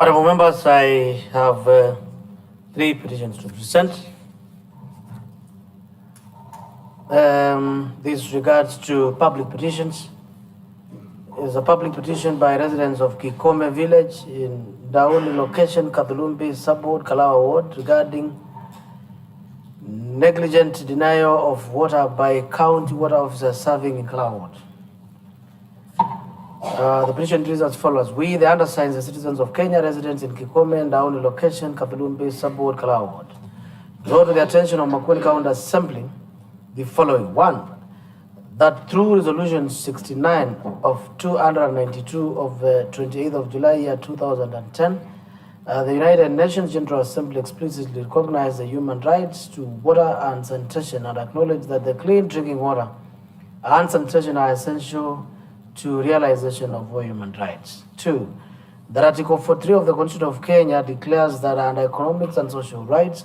Honorable members, I have three petitions to present. This regards to public petitions. It's a public petition by residents of Kikome village in Dauli location, Kadulumbi sub-ward, Kalawa ward, regarding negligent denial of water by county water officers serving in Kalawa ward. The petition reads as follows. We, the undersigned, the citizens of Kenya, residents in Kikome and Dauni location, Kapilumbi, sub-ward, Kalawa ward, draw to the attention of Makueni County Assembly the following. One, that through Resolution 69 of 292 of 28th of July, year 2010, the United Nations General Assembly explicitly recognized the human rights to water and sanitation and acknowledged that the clean drinking water and sanitation are essential to realization of all human rights. Two, that Article 43 of the Constitution of Kenya declares that under economic and social rights,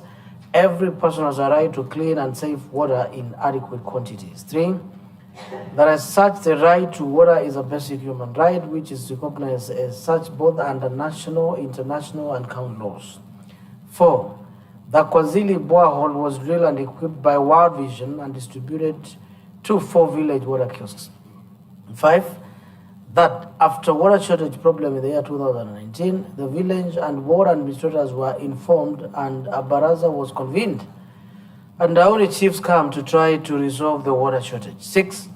every person has a right to clean and safe water in adequate quantities. Three, that as such, the right to water is a basic human right, which is recognized as such both under national, international, and county laws. Four, the Kwazili borehole was drilled and equipped by World Vision and distributed to 4 village water kiosks. Five, that after water shortage problem in the year 2019, the village and ward administrators were informed and a baraza was convened and the only chiefs come to try to resolve the water shortage. Six,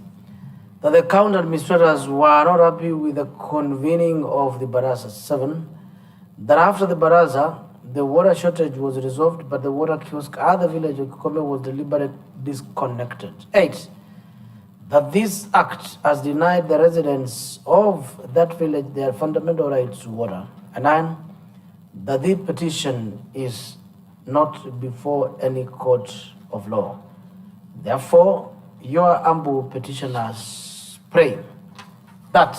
that the county administrators were not happy with the convening of the baraza. Seven, that after the baraza, the water shortage was resolved, but the water kiosk at the village of Kikome was deliberately disconnected. Eight, that this act has denied the residents of that village their fundamental rights to water. And nine, that this petition is not before any court of law. Therefore, your humble petitioners pray that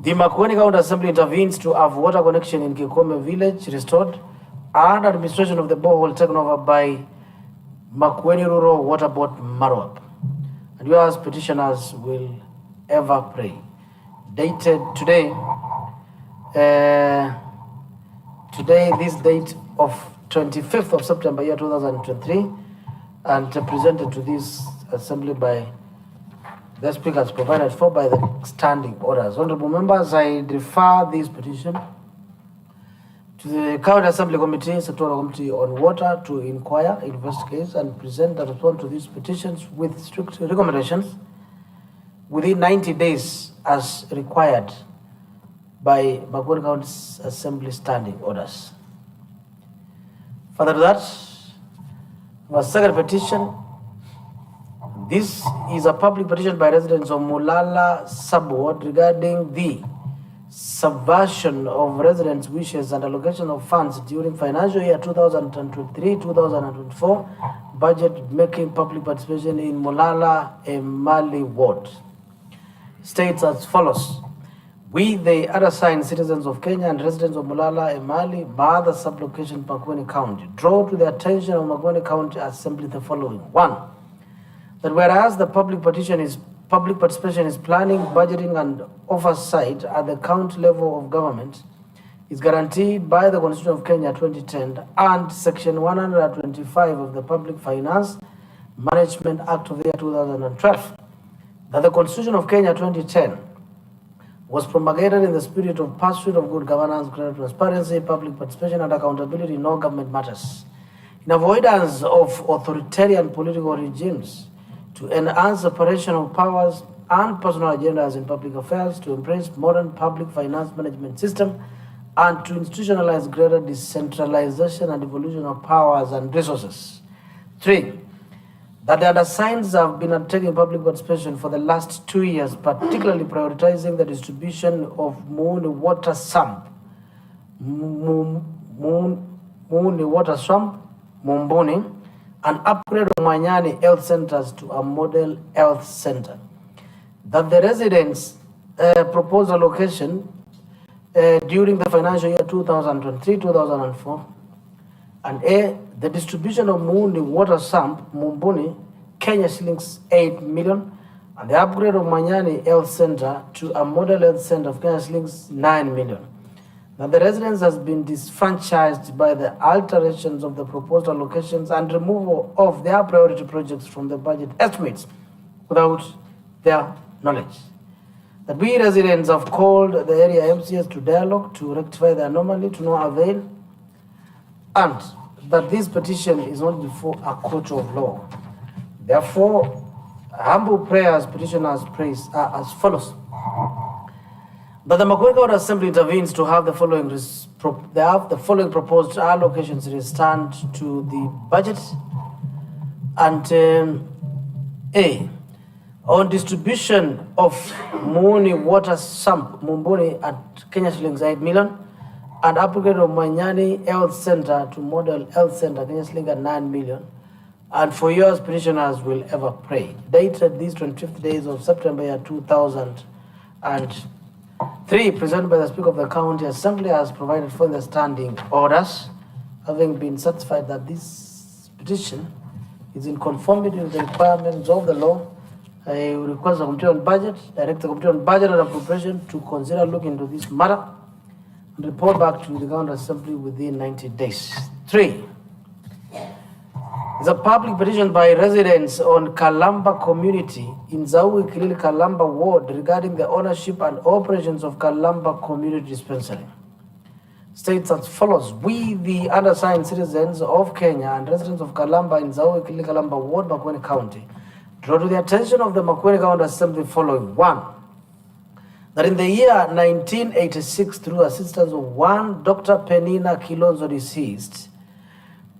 the Makueni County Assembly intervenes to have water connection in Kikome village restored and administration of the borehole taken over by Makueni Rural Water Board Marwap. And you as petitioners will ever pray. Dated today, this date of 25th of September, year 2023, and presented to this assembly by the speakers provided for by the standing orders. Honorable members, I refer this petition to the County Assembly Committee, Sectoral Committee on Water, to inquire, investigate, and present a response to these petitions with strict recommendations within 90 days as required by Makueni County Assembly standing orders. Further to that, our second petition. This is a public petition by residents of Mulala sub-ward regarding the subversion of residents' wishes and allocation of funds during financial year 2023-2024 budget making public participation in Mulala Emali ward. States as follows. We, the undersigned citizens of Kenya and residents of Mulala Emali, Baada sublocation, Makueni County, draw to the attention of Makueni County Assembly the following. One, that whereas the public participation is planning, budgeting, and oversight at the county level of government is guaranteed by the Constitution of Kenya 2010 and Section 125 of the Public Finance Management Act of the year 2012, that the Constitution of Kenya 2010 was promulgated in the spirit of pursuit of good governance, greater transparency, public participation, and accountability in all government matters, in avoidance of authoritarian political regimes, to enhance separation of powers and personal agendas in public affairs, to embrace modern public finance management system, and to institutionalize greater decentralization and devolution of powers and resources. Three, that the undersigned have been undertaking public participation for the last 2 years, particularly prioritizing the distribution of Muni Water Sump, Mumbuni, and upgrade of Manyani health centers to a model health center. That the residents proposed allocation during the financial year 2023-2004, and A, the distribution of Muni Water Sump, Mumbuni, Kenya shillings 8 million, and the upgrade of Manyani Health Center to a model health center of Kenya shillings 9 million. that the residents has been disfranchised by the alterations of the proposed allocations and removal of their priority projects from the budget estimates without their knowledge. That we residents have called the area MCS to dialogue to rectify the anomaly to no avail, and that this petition is not before a court of law. Therefore, humble prayers petitioners praise are as follows. That the Makueni County Assembly intervenes to have the following proposed allocations returned to the budget. And A, on distribution of Muni water sump Mumbuni at Kenya shillings 8 million, and upgrade of Manyani Health Center to Model Health Center Kenya shillings at 9 million. And for yours, petitioners will ever pray. Dated these 25th days of September year 2003, presented by the Speaker of the County Assembly as provided for in the standing orders, having been certified that this petition is in conformity with the requirements of the law. I request the Committee on Budget, direct the Committee on Budget and Appropriation to consider looking into this matter and report back to the County Assembly within 90 days. 3. It's a public petition by residents on Kalamba community in Zawi Kilili Kalamba ward regarding the ownership and operations of Kalamba Community Dispensary. States as follows: we, the undersigned citizens of Kenya and residents of Kalamba in Zawi Kilili Kalamba ward, Makueni County, draw to the attention of the Makueni County Assembly following. 1. That in the year 1986, through assistance of one Dr. Penina Kilonzo deceased,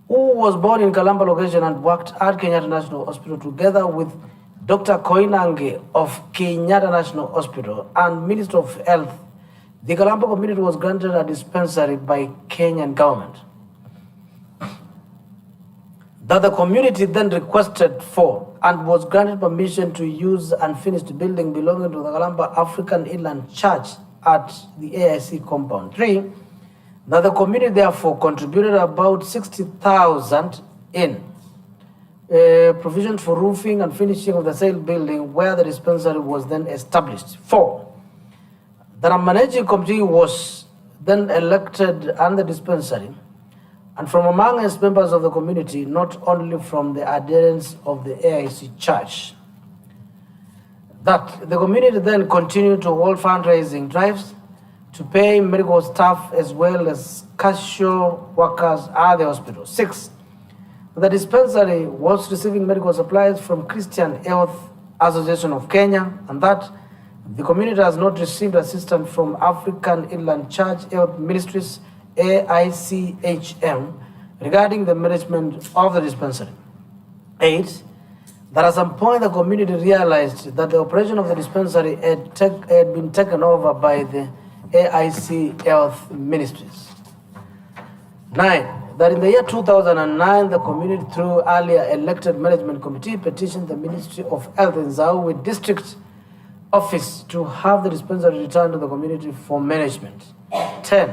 who was born in Kalamba location and worked at Kenyatta National Hospital together with Dr. Koinange of Kenyatta National Hospital and Minister of Health, the Kalamba community was granted a dispensary by Kenyan government that the community then requested for and was granted permission to use unfinished building belonging to the Kalamba African Inland Church at the AIC compound. 3. That the community therefore contributed about 60,000 in provision for roofing and finishing of the sale building where the dispensary was then established. 4. That a managing committee was then elected and the dispensary, and from among its members of the community, not only from the adherents of the AIC Church. That the community then continued to hold fundraising drives to pay medical staff as well as casual workers at the hospital. 6. The dispensary was receiving medical supplies from Christian Health Association of Kenya, and that the community has not received assistance from African Inland Church Health Ministries, AICHM, regarding the management of the dispensary. 8. That at some point the community realized that the operation of the dispensary had been taken over by the AIC Health Ministries. 9. That in the year 2009, the community, through earlier elected management committee, petitioned the Ministry of Health in Zawi District Office to have the dispensary returned to the community for management. 10.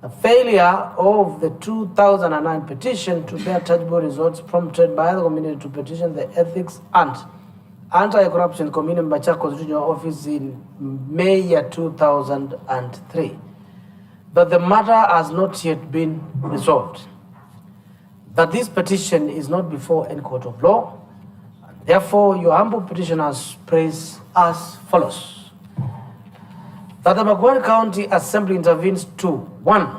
The failure of the 2009 petition to bear tangible results prompted by the community to petition the Ethics and Anti-Corruption Committee Machakos Regional Office in May year 2003. But the matter has not yet been resolved. That this petition is not before any court of law. Therefore, your humble petitioners praise as follows. That the Makueni County Assembly intervenes to 1.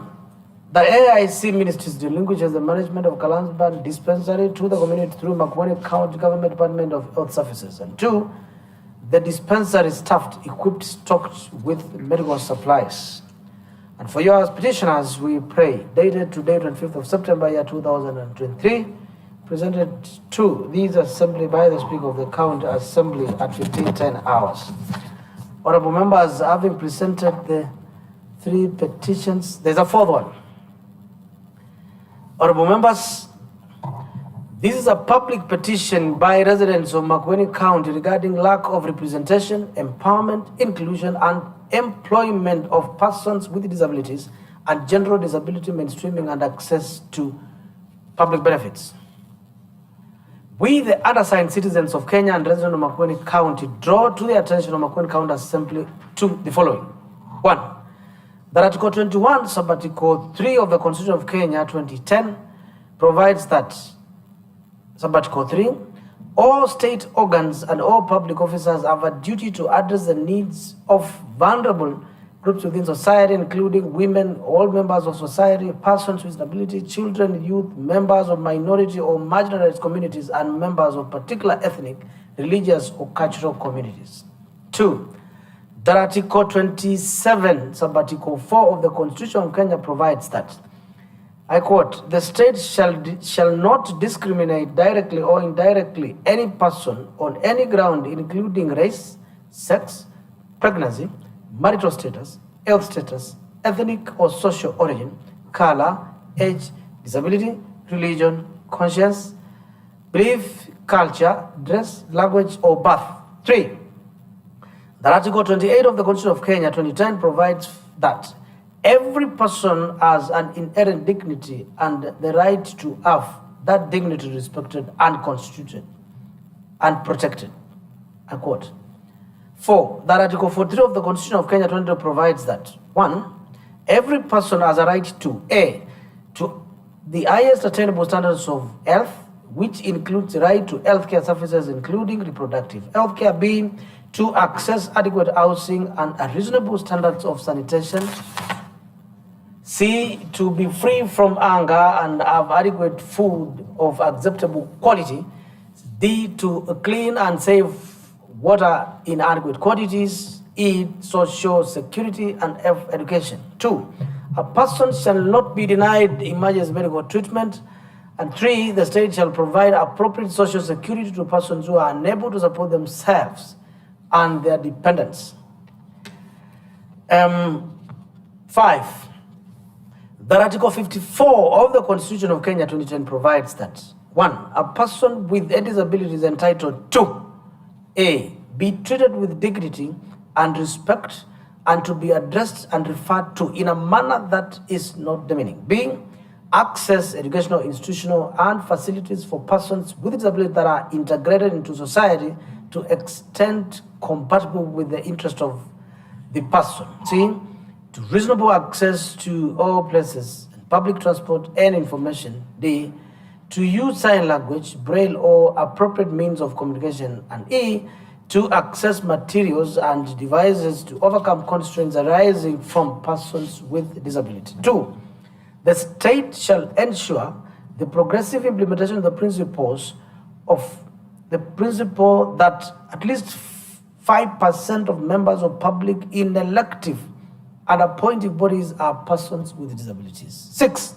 The AIC Ministries relinquishes the management of Kalamba Dispensary to the community through Makueni County Government Department of Health Services. And 2. The dispensary staffed, equipped, stocked with medical supplies. And for your petitioners, we pray, dated today, 25th of September, year 2023, presented to these assembly by the Speaker of the County Assembly at 15:10 hours. Honorable members, having presented the 3 petitions, there's a 4th one. Honorable members, this is a public petition by residents of Makueni County regarding lack of representation, empowerment, inclusion, and employment of persons with disabilities and general disability mainstreaming and access to public benefits. We, the undersigned citizens of Kenya and residents of Makueni County, draw to the attention of Makueni County Assembly to the following. 1. That Article 21, Sub-Article 3 of the Constitution of Kenya 2010 provides that, Sub-Article 3, all state organs and all public officers have a duty to address the needs of vulnerable groups within society, including women, all members of society, persons with disability, children, youth, members of minority or marginalized communities, and members of particular ethnic, religious, or cultural communities. 2. That Article 27, Sub-Article 4 of the Constitution of Kenya provides that, I quote, the state shall not discriminate directly or indirectly any person on any ground, including race, sex, pregnancy, marital status, health status, ethnic or social origin, color, age, disability, religion, conscience, belief, culture, dress, language, or birth. 3. That Article 28 of the Constitution of Kenya 2010 provides that every person has an inherent dignity and the right to have that dignity respected and constituted and protected. I quote. 4. That Article 43 of the Constitution of Kenya 2020 provides that 1. Every person has a right to A. to the highest attainable standards of health, which includes the right to healthcare services, including reproductive healthcare. B. To access adequate housing and a reasonable standards of sanitation. C. To be free from hunger and have adequate food of acceptable quality. D. To clean and safe water in adequate quantities. E. Social security and F. Education. 2. A person shall not be denied emergency medical treatment. And 3. The state shall provide appropriate social security to persons who are unable to support themselves and their dependents. 5. That Article 54 of the Constitution of Kenya 2010 provides that 1. A person with a disability is entitled to A. Be treated with dignity and respect and to be addressed and referred to in a manner that is not demeaning. B. Access educational, institutional, and facilities for persons with disability that are integrated into society to extent compatible with the interest of the person. C. To reasonable access to all places, public transport, and information. D. To use sign language, braille, or appropriate means of communication. And E. To access materials and devices to overcome constraints arising from persons with disability. 2. The state shall ensure the progressive implementation of the principles of the principle that at least 5% of members of public in elective and appointing bodies are persons with disabilities. 6.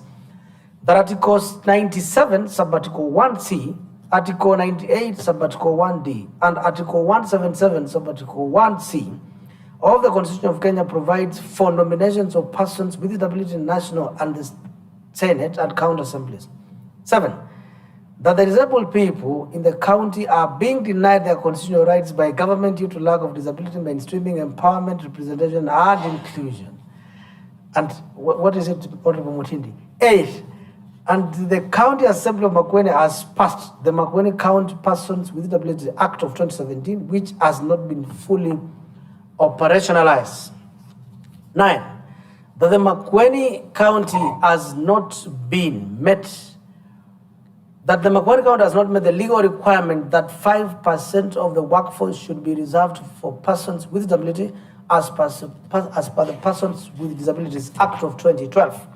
That Article 97, Sub-Article 1C, Article 98, Sub-Article 1D, and Article 177, Sub-Article 1C of the Constitution of Kenya provides for nominations of persons with disability in national and the Senate and county assemblies. 7. That the disabled people in the county are being denied their constitutional rights by government due to lack of disability mainstreaming, empowerment, representation, and inclusion. And what is it, Honorable Mutindi? 8. And the County Assembly of Makueni has passed the Makueni County Persons with Disabilities Act of 2017, which has not been fully operationalized. 9. That the Makueni County has not been met that the Makueni County has not met the legal requirement that 5% of the workforce should be reserved for persons with disability as per the Persons with Disabilities Act of 2012.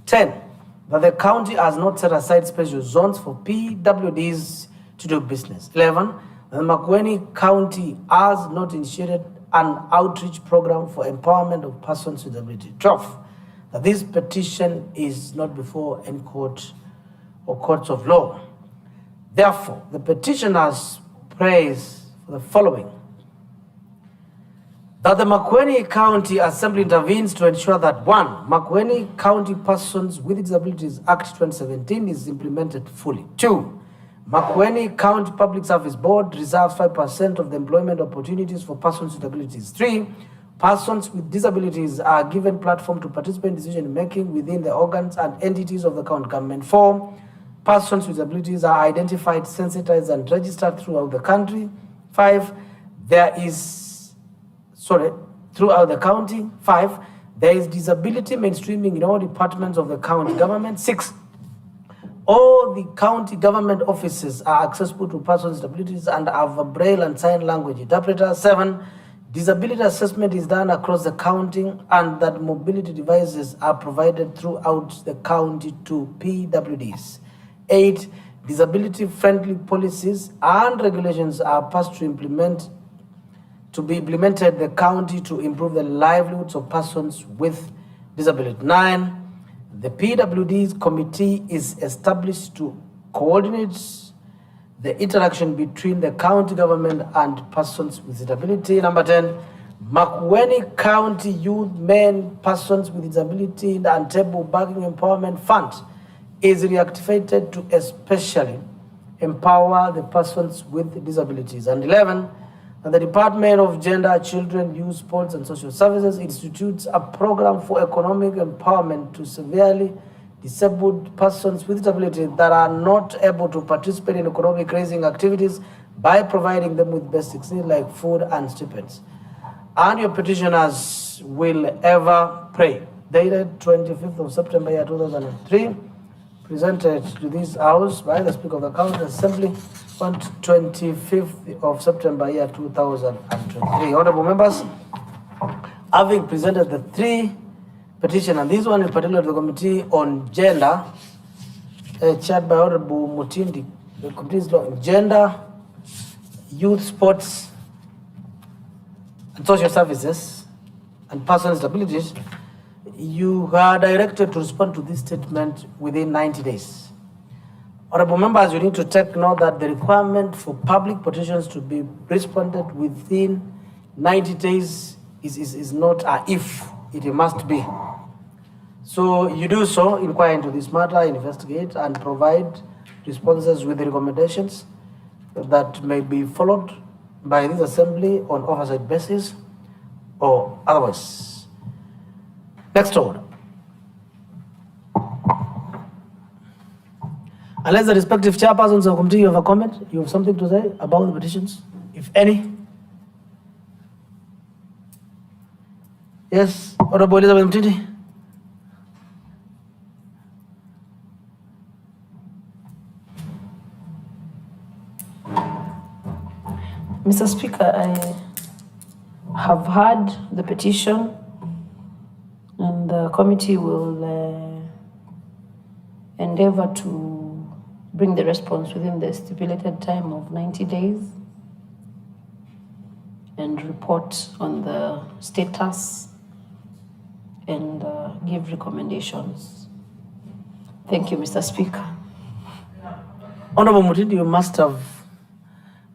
10. That the county has not set aside special zones for PWDs to do business. 11. That the Makueni County has not initiated an outreach program for empowerment of persons with disability. 12. That this petition is not before any court or courts of law. Therefore, the petitioners prays for the following: that the Makueni County Assembly intervenes to ensure that 1. Makueni County Persons with Disabilities Act 2017 is implemented fully. 2. Makueni County Public Service Board reserves 5% of the employment opportunities for persons with disabilities. 3. Persons with disabilities are given platform to participate in decision making within the organs and entities of the county government. 4. Persons with disabilities are identified, sensitized, and registered throughout the country. 5. Throughout the county. 5. There is disability mainstreaming in all departments of the county government. 6, all the county government offices are accessible to persons with disabilities and have a braille and sign language interpreter. 7, disability assessment is done across the county and that mobility devices are provided throughout the county to PWDs. 8, disability-friendly policies and regulations are passed to be implemented in the county to improve the livelihoods of persons with disability. 9, the PWD's committee is established to coordinate the interaction between the county government and persons with disability. Number 10, Makueni County Youth Men, Persons with Disability and Table Bargaining Empowerment Fund is reactivated to especially empower the persons with disabilities. And 11, the Department of Gender, Children, Youth, Sports and Social Services institutes a program for economic empowerment to severely disabled persons with disabilities that are not able to participate in economic raising activities by providing them with basic needs like food and stipends. And your petitioners will ever pray. Dated 25th of September year 2003, presented to this House by the Speaker of the County Assembly on 25th of September year 2023. Honorable members, having presented the 3 petition, and this one in particular to the Committee on Gender, chaired by Honorable Mutindi, the committee is on Gender, Youth, Sports and Social Services and Persons with Disabilities, you are directed to respond to this statement within 90 days. Honorable members, you need to take note that the requirement for public petitions to be responded within 90 days is not a if, it must be. So you do so, inquire into this matter, investigate and provide responses with the recommendations that may be followed by this assembly on oversight basis or otherwise. Next order. Unless the respective chairpersons of the committee have a comment, you have something to say about the petitions, if any? Yes, Honorable Elizabeth Mtindi. Mr. Speaker, I have heard the petition and the committee will endeavor to bring the response within the stipulated time of 90 days and report on the status and give recommendations. Thank you, Mr. Speaker. Honorable Mutindi, you must have,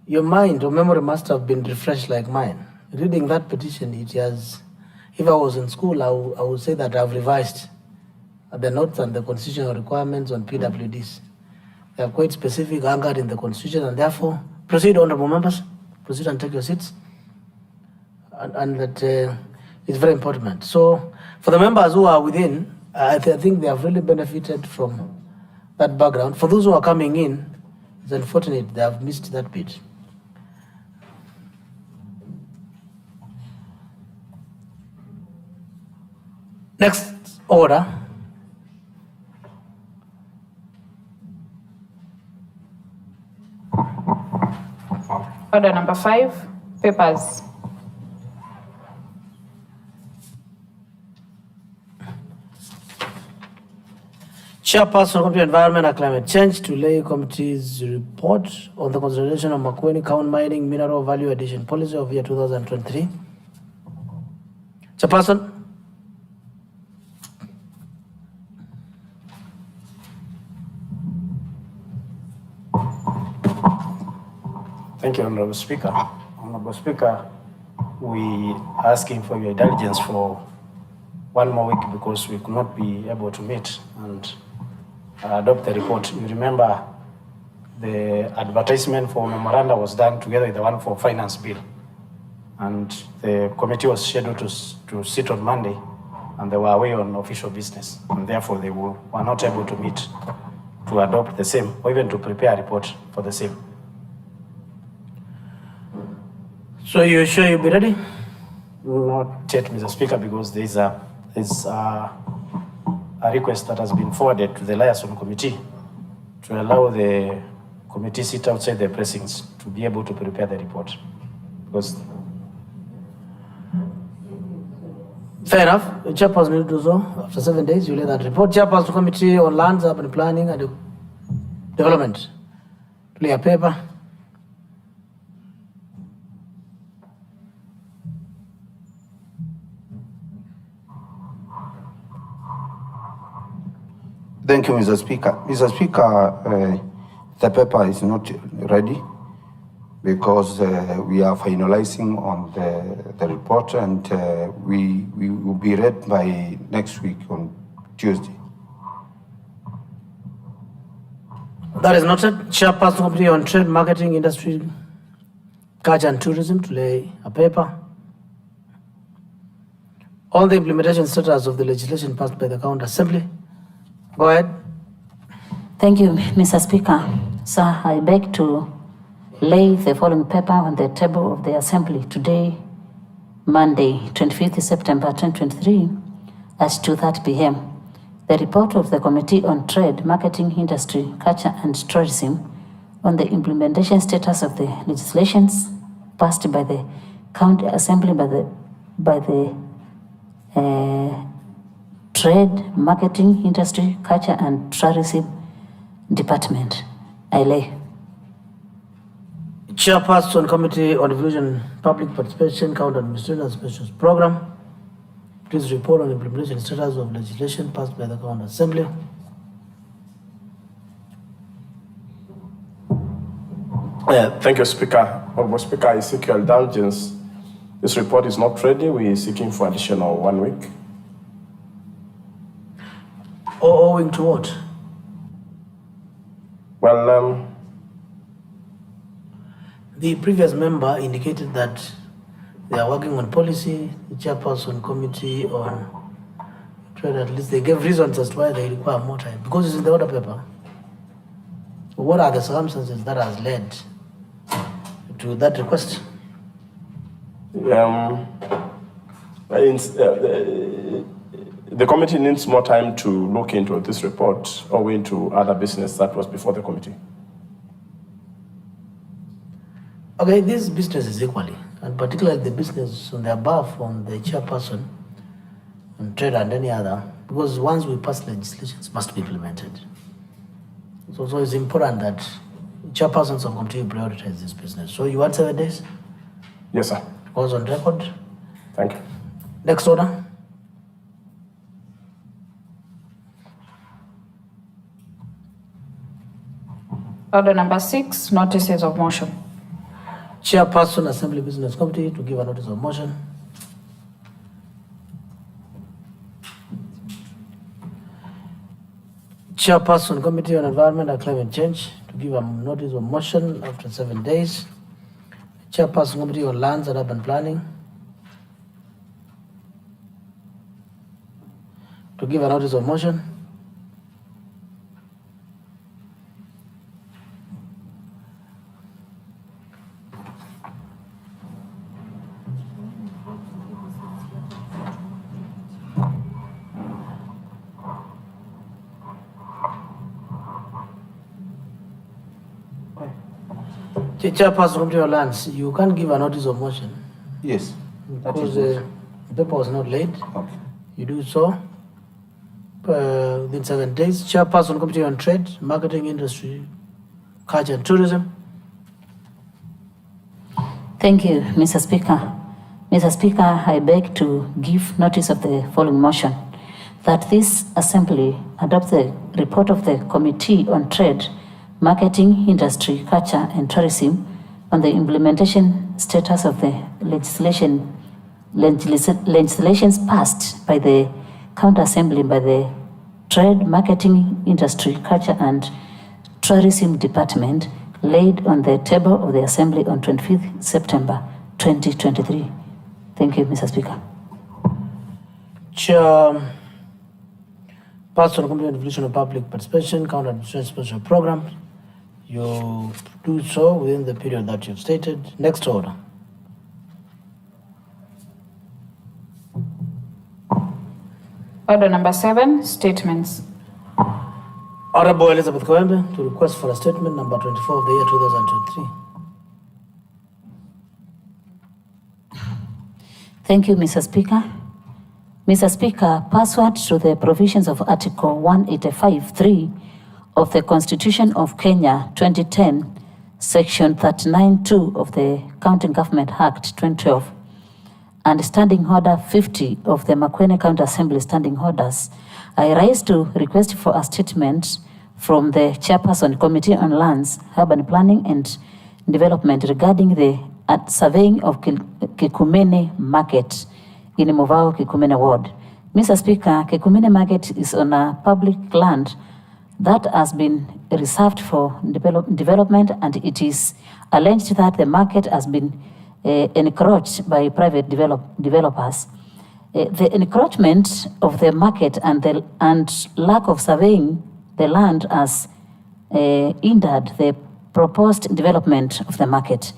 your mind or memory must have been refreshed like mine. Reading that petition, it has, if I was in school, I would say that I've revised the notes and the constitutional requirements on PWDs. They are quite specific, anchored in the Constitution, and therefore, proceed, honorable members, proceed and take your seats. And that is very important. So, for the members who are within, I think they have really benefited from that background. For those who are coming in, it's unfortunate they have missed that bit. Next order. Order number 5, papers. Chairperson of the Environment and Climate Change to lay committee's report on the consideration of Makueni County Mining Mineral Value Addition Policy of year 2023. Chairperson. Thank you, Honorable Speaker. Honorable Speaker, we are asking for your indulgence for one more week because we could not be able to meet and adopt the report. You remember the advertisement for memoranda was done together with the one for finance bill. And the committee was scheduled to sit on Monday and they were away on official business. And therefore they were not able to meet to adopt the same or even to prepare a report for the same. So you're sure you'll be ready? Not yet, Mr. Speaker, because there is a there's a request that has been forwarded to the liaison committee to allow the committee sit outside the precincts to be able to prepare the report. Because Fair enough. The chairperson will do so. After 7 days, you let that report. Chairperson Committee on Lands, Urban Planning and Development. Clear paper. Thank you, Mr. Speaker. Mr. Speaker, the paper is not ready because we are finalizing on the report, and we will be read by next week on Tuesday. That is noted. Chairperson Committee on Trade, Marketing, Industry, Culture and Tourism to lay a paper on the implementation status of the legislation passed by the County Assembly. Go ahead. Thank you, Mr. Speaker. Sir, I beg to lay the following paper on the table of the Assembly today, Monday, 25th September 2023, at 2:30 p.m. The report of the Committee on Trade, Marketing, Industry, Culture and Tourism on the implementation status of the legislations passed by the County Assembly by the Trade, Marketing, Industry, Culture and Tourism Department. I lay. Chairperson Committee on Evolution, Public Participation, County Administration and Special Program. Please report on implementation status of legislation passed by the County Assembly. Thank you, Speaker. Honorable Speaker, I seek your indulgence. This report is not ready. We are seeking for additional 1 week. Owing to what? Well, The previous member indicated that they are working on policy. The chairperson committee on trade, at least they gave reasons as to why they require more time, because it's in the order paper. What are the circumstances that has led to that request? the committee needs more time to look into this report or into other business that was before the committee. Okay, this business is equally, and particularly the business on the above, on the chairperson, on trade and any other, because once we pass legislations, must be implemented. So it's important that chairpersons of committee prioritize this business. So you want 7 days? Yes, sir. It was on record. Thank you. Next order. Order number 6, notices of motion. Chairperson, Assembly Business Committee to give a notice of motion. Chairperson, Committee on Environment and Climate Change to give a notice of motion after 7 days. Chairperson, Committee on Lands and Urban Planning to give a notice of motion. Chairperson, Committee on Lands, you can't give a notice of motion Yes. because the paper was not laid. Okay. You do so within 7 days. Chairperson, Committee on Trade, Marketing, Industry, Culture and Tourism. Thank you, Mr. Speaker. Mr. Speaker, I beg to give notice of the following motion, that this Assembly adopt the report of the Committee on Trade, Marketing, Industry, Culture and Tourism on the implementation status of the legislations passed by the County Assembly by the Trade, Marketing, Industry, Culture and Tourism Department laid on the table of the Assembly on 25th September 2023. Thank you, Mr. Speaker. Chairperson, Committee on Evolution of Public Participation, County Administration Special Program. You do so within the period that you've stated. Next order. Order number 7, statements. Honorable Elizabeth Kawembe to request for a statement number 24 of the year 2023. Thank you, Mr. Speaker. Mr. Speaker, pursuant to the provisions of Article 185(3) of the Constitution of Kenya 2010, Section 39(2) of the County Government Act 2012, and Standing Order 50 of the Makueni County Assembly Standing Orders, I rise to request for a statement from the Chairperson Committee on Lands, Urban Planning and Development regarding the surveying of Kikumene Market in Movao Kikumene Ward. Mr. Speaker, Kikumene Market is on a public land that has been reserved for development, and it is alleged that the market has been encroached by private developers. The encroachment of the market and lack of surveying the land has hindered the proposed development of the market.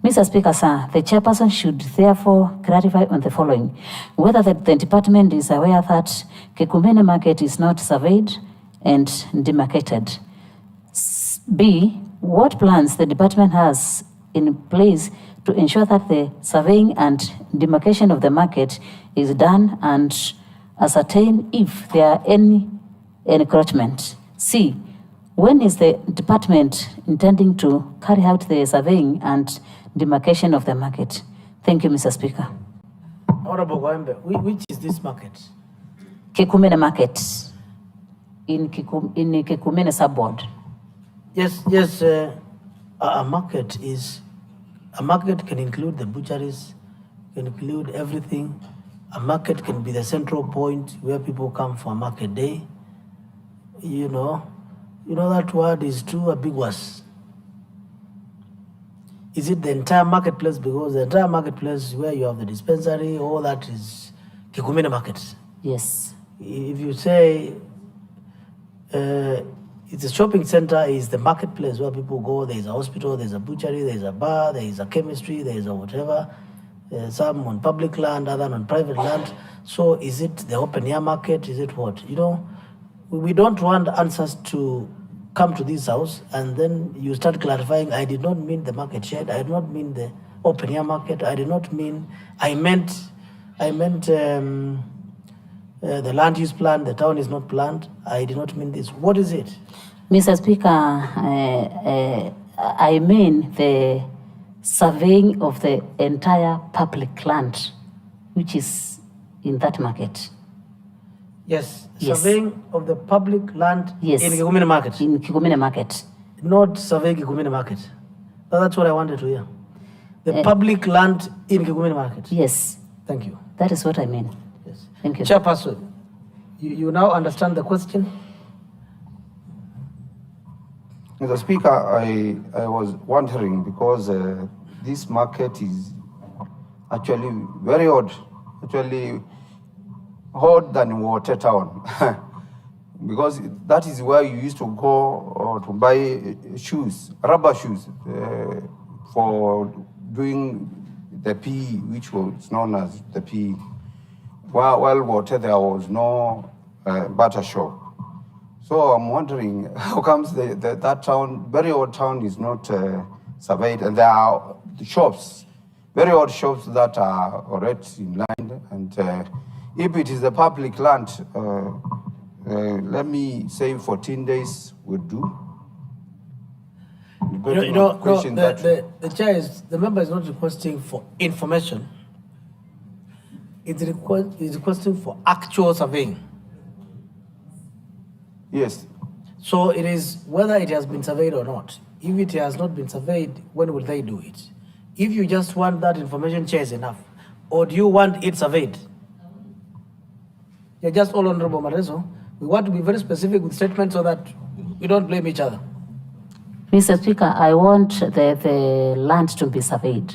Mr. Speaker, sir, the chairperson should therefore clarify on the following: whether the department is aware that Kikumene Market is not surveyed and demarcated. B, what plans the department has in place to ensure that the surveying and demarcation of the market is done and ascertain if there are any encroachment. C, when is the department intending to carry out the surveying and demarcation of the market? Thank you, Mr. Speaker. Honorable Kawembe, which is this market? Kikumene Market in Kikumene Subward. Yes, a market can include the butcheries, can include everything. A market can be the central point where people come for a market day. You know that word is too ambiguous. Is it the entire marketplace? Because the entire marketplace where you have the dispensary, all that is Kikumene Market. Yes. If you say it's a shopping center, is the marketplace where people go, there is a hospital, there is a butchery, there is a bar, there is a chemistry, there is a whatever, some on public land, other on private land. So is it the open air market? Is it what? We don't want answers to come to this house and then you start clarifying, I did not mean the market shed, I did not mean the open air market, I meant the land use plan, the town is not planned, I did not mean this. What is it? Mr. Speaker, I mean the surveying of the entire public land, which is in that market. Yes, Yes. surveying of the public land Yes. in Kikumene Market. In Kikumene Market. Not surveying Kikumene Market. That's what I wanted to hear. The public land in Kikumene Market. Yes, Thank you. that is what I mean. Yes. Thank you. Chairperson, you now understand the question? Mr. Speaker, I was wondering because this market is actually very odd, actually odd than Water Town, because that is where you used to go to buy shoes, rubber shoes, for doing the PE, which was known as the PE. While Water, there was no butter shop. So I'm wondering, how comes that town, very old town, is not surveyed, and there are shops, very old shops that are already in line, and if it is a public land, let me say 14 days would do. The chair is, the member is not requesting for information. It's requesting for actual surveying. Yes. So it is whether it has been surveyed or not. If it has not been surveyed, when will they do it? If you just want that information, chair is enough. Or do you want it surveyed? You're just all Honorable Marezo. We want to be very specific with statements so that we don't blame each other. Mr. Speaker, I want the land to be surveyed.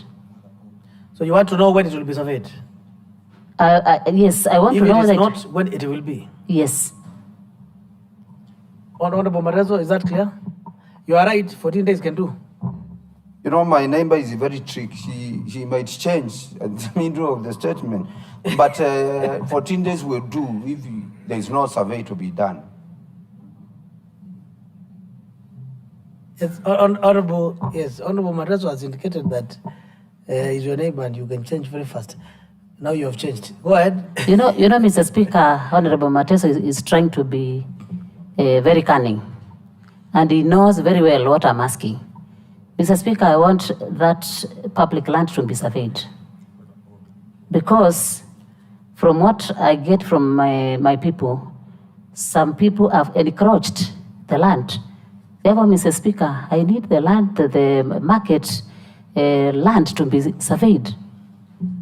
So you want to know when it will be surveyed? Yes, I want If to know it is that. not, when it will be. Yes. Honorable Marezo, is that clear? You are right, 14 days can do. My neighbor is very tricky. he might change at the middle of the statement. But 14 days will do if there is no survey to be done. Yes, Honorable Madraso has indicated that is your neighbor and you can change very fast. Now you have changed. Go ahead. You know, Mr. Speaker, Honorable Mateso is trying to be very cunning, and he knows very well what I'm asking. Mr. Speaker, I want that public land to be surveyed, because from what I get from my people, some people have encroached the land. Therefore, Mr. Speaker, I need the land, the market land to be surveyed.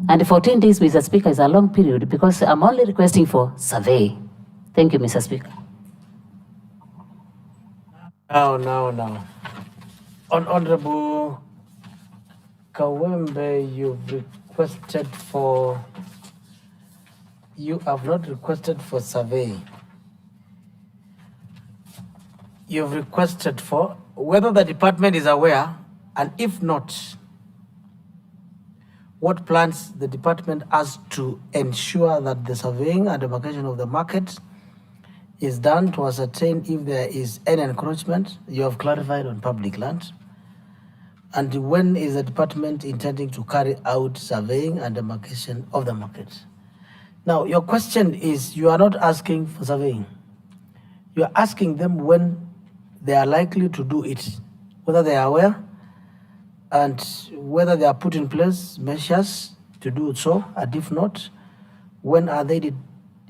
And 14 days, Mr. Speaker, is a long period because I'm only requesting for survey. Thank you, Mr. Speaker. Now. Honorable Kawembe, you have not requested for survey. You've requested for whether the department is aware, and if not, what plans the department has to ensure that the surveying and demarcation of the market is done to ascertain if there is any encroachment. You have clarified on public land. And when is the department intending to carry out surveying and demarcation of the market? Now, your question is, you are not asking for surveying. You are asking them when they are likely to do it, whether they are aware, and whether they are put in place measures to do so, and if not, when are they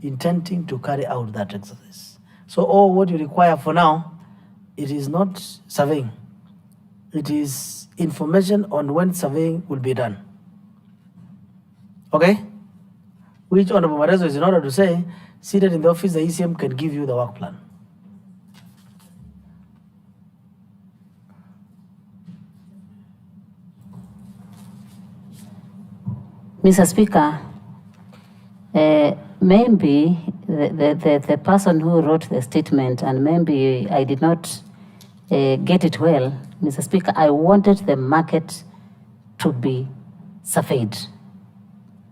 intending to carry out that exercise? So all what you require for now, it is not surveying. It is information on when surveying will be done. Okay? Which Honorable Marezo is in order to say, seated in the office, the ECM can give you the work plan. Mr. Speaker, maybe the person who wrote the statement, and maybe I did not get it well, Mr. Speaker, I wanted the market to be surveyed,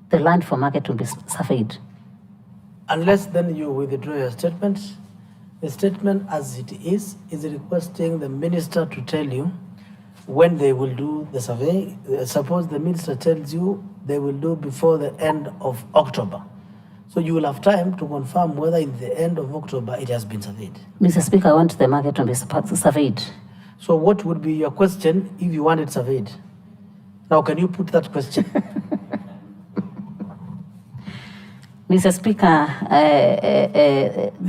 the land for market to be surveyed. Unless then you withdraw your statement. The statement as it is requesting the minister to tell you when they will do the survey. Suppose the minister tells you they will do before the end of October. So you will have time to confirm whether in the end of October it has been surveyed. Mr. Speaker, I want the market to be surveyed. So what would be your question if you want it surveyed? Now, can you put that question? Mr. Speaker,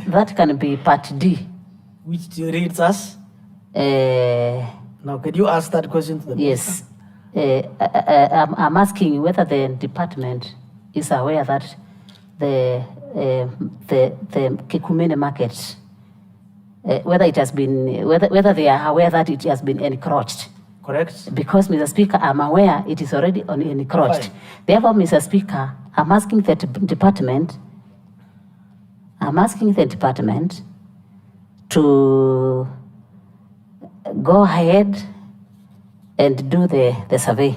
that can be part D. Which reads as? Now, can you ask that question to the Yes. minister? I'm asking whether the department is aware that the Kikumene market, whether it has been, whether they are aware that it has been encroached. Correct. Because, Mr. Speaker, I'm aware it is already encroached. Fine. Therefore, Mr. Speaker, I'm asking the department to go ahead and do the survey.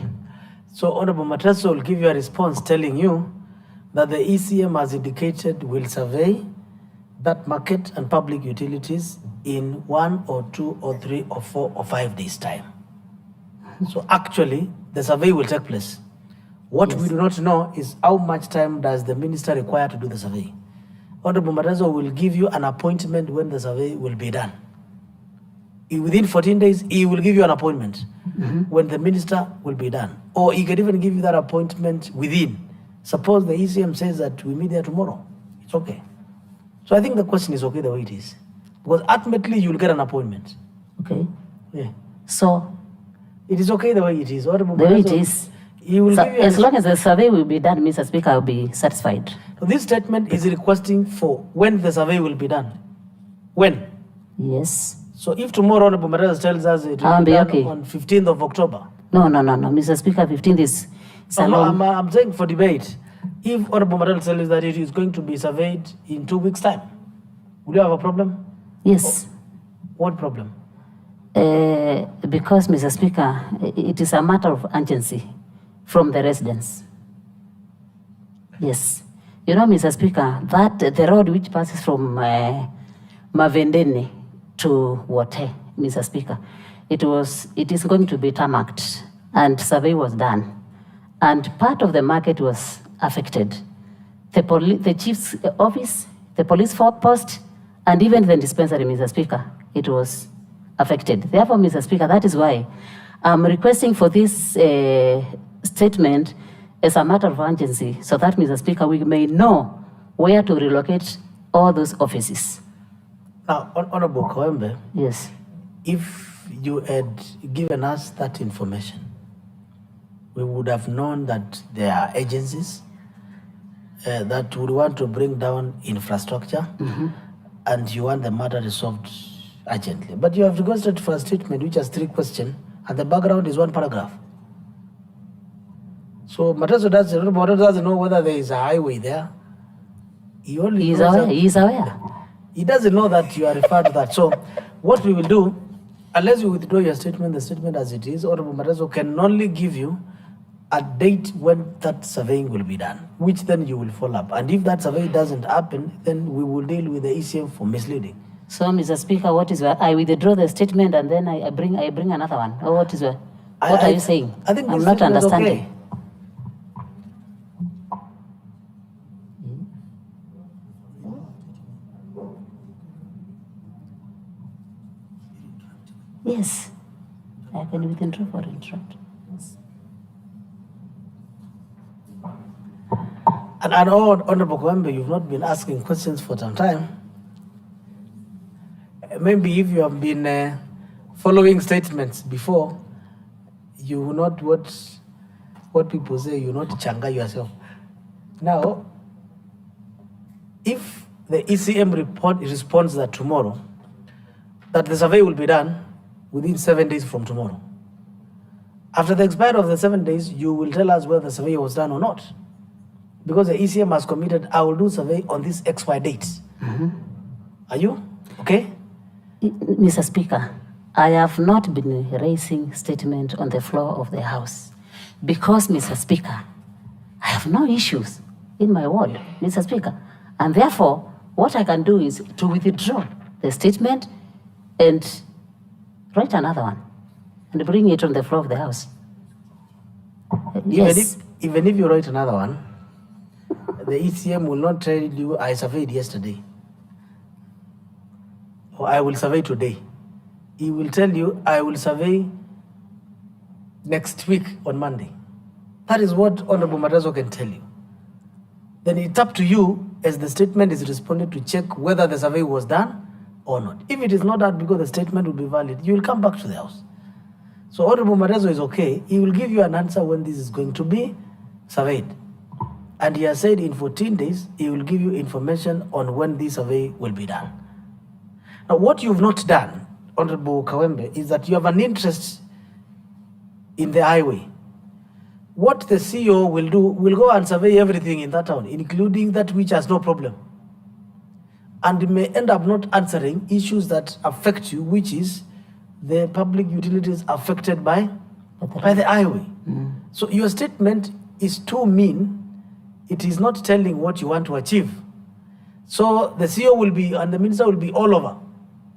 So Honorable Matraso will give you a response telling you that the ECM, as indicated, will survey that market and public utilities in 1 or 2 or 3 or 4 or 5 days' time. So actually, the survey will take place. What we do not know is how much time does the minister require to do the survey. Honorable Matraso will give you an appointment when the survey will be done. Within 14 days, he will give you an appointment when the minister will be done. Or he can even give you that appointment within. Suppose the ECM says that we meet there tomorrow. It's okay. So I think the question is okay the way it is. Because ultimately, you will get an appointment. Okay. Yeah. So, it is okay the way it is. the way it is. He will So give you as long as the survey will be done, Mr. Speaker, I will be satisfied. So this statement is requesting for when the survey will be done. When? Yes. So if tomorrow Honorable Madrasa tells us it will I'll be be done okay. on 15th of October. No, Mr. Speaker, 15th is a long. I'm saying for debate. If Honorable Madrasa tells us that it is going to be surveyed in 2 weeks' time, would you have a problem? Yes. What problem? Because, Mr. Speaker, it is a matter of urgency. from the residents. Yes. You know, Mr. Speaker, that the road which passes from Mavendene to Wote, Mr. Speaker, it is going to be tarmacked, and survey was done. And part of the market was affected. The chief's office, the police post, and even the dispensary, Mr. Speaker, it was affected. Therefore, Mr. Speaker, that is why I'm requesting for this statement as a matter of urgency, so that, Mr. Speaker, we may know where to relocate all those offices. Now, Honorable Kawembe, Yes. if you had given us that information, we would have known that there are agencies that would want to bring down infrastructure, and you want the matter resolved urgently. But you have requested for a statement which has 3 questions, and the background is 1 paragraph. So Mateso doesn't know whether there is a highway there. He only He's knows aware. that- He's aware. He doesn't know that you are referred to that. So what we will do, unless you withdraw your statement, the statement as it is, Honorable Mateso can only give you a date when that surveying will be done, which then you will follow up. And if that survey doesn't happen, then we will deal with the ECM for misleading. So, Mr. Speaker, what is I withdraw the statement and then I bring another one. Or what is what are you saying? I think I'm this not statement is understanding. okay. Yes. I can withdraw for interrupt. And Honorable Kawembe, you've not been asking questions for some time. Maybe if you have been following statements before, you will not what people say, you will not changa yourself. Now, if the ECM report responds that tomorrow, that the survey will be done within 7 days from tomorrow. After the expiry of the 7 days, you will tell us whether the survey was done or not. Because the ECM has committed, I will do survey on this XY date. Are you okay? Mr. Speaker, I have not been raising statement on the floor of the House because, Mr. Speaker, I have no issues in my ward, Mr. Speaker. And therefore, what I can do is to withdraw the statement and write another one and bring it on the floor of the House. Yes. Even if you write another one, the ECM will not tell you, I surveyed yesterday, or I will survey today. He will tell you, I will survey next week on Monday. That is what Honorable Mateso can tell you. Then it's up to you, as the statement is responded, to check whether the survey was done or not. If it is not done because the statement will be valid, you will come back to the House. So Honorable Mateso is okay. He will give you an answer when this is going to be surveyed. And he has said in 14 days, he will give you information on when this survey will be done. Now, what you've not done, Honorable Kawembe, is that you have an interest in the highway. What the CEO will do, will go and survey everything in that town, including that which has no problem. And may end up not answering issues that affect you, which is the public utilities affected by the highway. So your statement is too mean. It is not telling what you want to achieve. So the CEO will be, and the minister will be all over.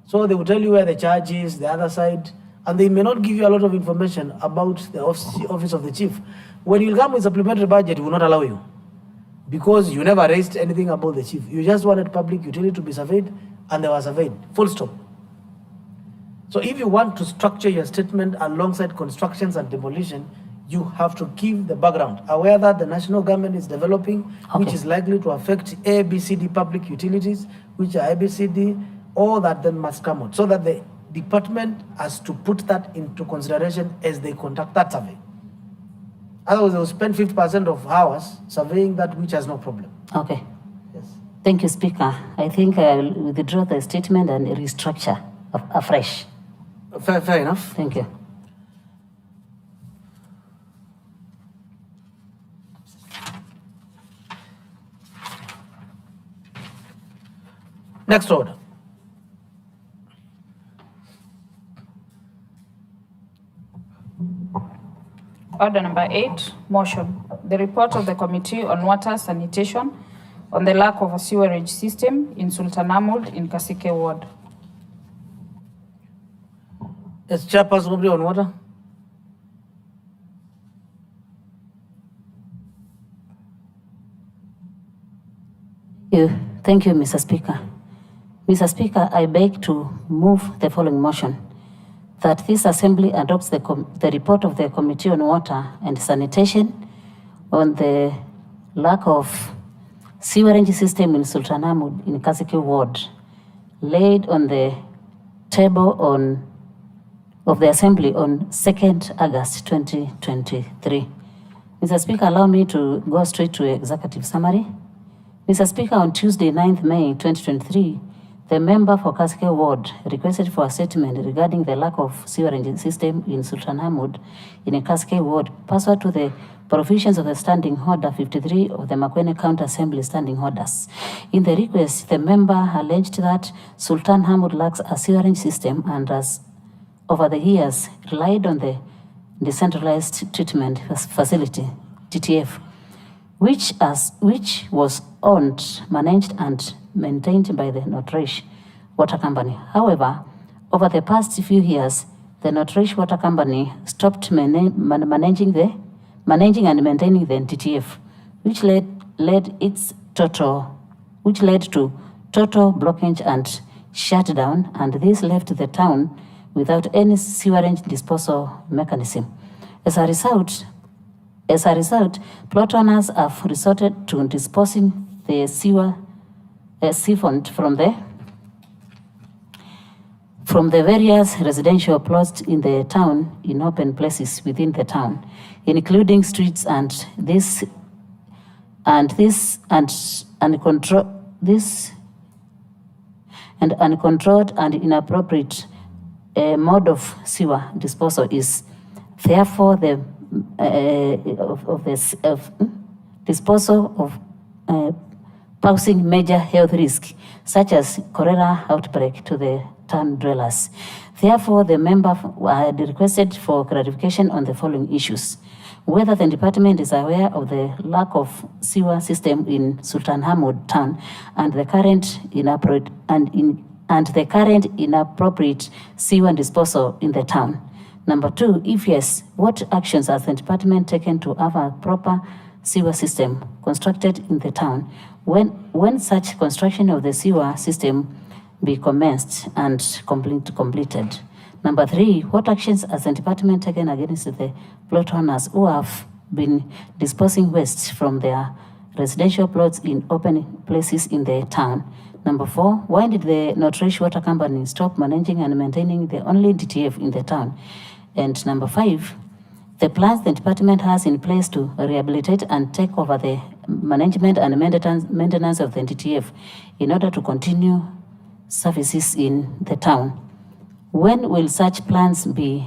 So they will tell you where the charge is, the other side, and they may not give you a lot of information about the office of the chief. When you come with supplementary budget, it will not allow you, because you never raised anything about the chief. You just wanted public utility to be surveyed, and they were surveyed, full stop. So if you want to structure your statement alongside constructions and demolition, you have to give the background, aware that the national government is developing, which is likely to affect ABCD public utilities, which are ABCD, all that then must come out, so that the department has to put that into consideration as they conduct that survey. Otherwise, they will spend 50% of hours surveying that which has no problem. Okay. Yes. Thank you, Speaker. I think I will withdraw the statement and restructure afresh. Fair enough. Thank you. Next order. Order number 8, motion. The report of the Committee on Water Sanitation on the lack of a sewerage system in Sultan Ahmad in Kasike Ward. Yes, Chairperson Committee on Water. Thank you, Mr. Speaker. Mr. Speaker, I beg to move the following motion, that this Assembly adopts the report of the Committee on Water and Sanitation on the lack of sewerage system in Sultan Ahmad in Kasike Ward, laid on the table of the Assembly on 2nd August 2023. Mr. Speaker, allow me to go straight to executive summary. Mr. Speaker, on Tuesday, 9th May 2023, the member for Kasike Ward requested for a statement regarding the lack of sewerage system in Sultan Ahmad in a Kasike Ward, pursuant to the provisions of the Standing Order 53 of the Makueni County Assembly Standing Orders. In the request, the member alleged that Sultan Ahmad lacks a sewerage system and has, over the years, relied on the Decentralized Treatment Facility, TTF, which was owned, managed, and maintained by the Northridge Water Company. However, over the past few years, the Northridge Water Company stopped managing and maintaining the TTF, which led to total blockage and shutdown, and this left the town without any sewerage disposal mechanism. As a result, plot owners have resorted to disposing the siphoned from the various residential plots in the town in open places within the town, including streets, and uncontrolled and inappropriate mode of sewer disposal is therefore the disposal of posing major health risk, such as cholera outbreak to the town dwellers. Therefore, the member had requested for clarification on the following issues: whether the department is aware of the lack of sewer system in Sultan Ahmad town and the current inappropriate sewer disposal in the town. Number 2, if yes, what actions has the department taken to have a proper sewer system constructed in the town? When such construction of the sewer system be commenced and completed? Number 3, what actions has the department taken against the plot owners who have been disposing waste from their residential plots in open places in the town? Number 4, why did the Northridge Water Company stop managing and maintaining the only DTF in the town? And number 5, the plans the department has in place to rehabilitate and take over the management and maintenance of the DTF in order to continue services in the town. When will such plans be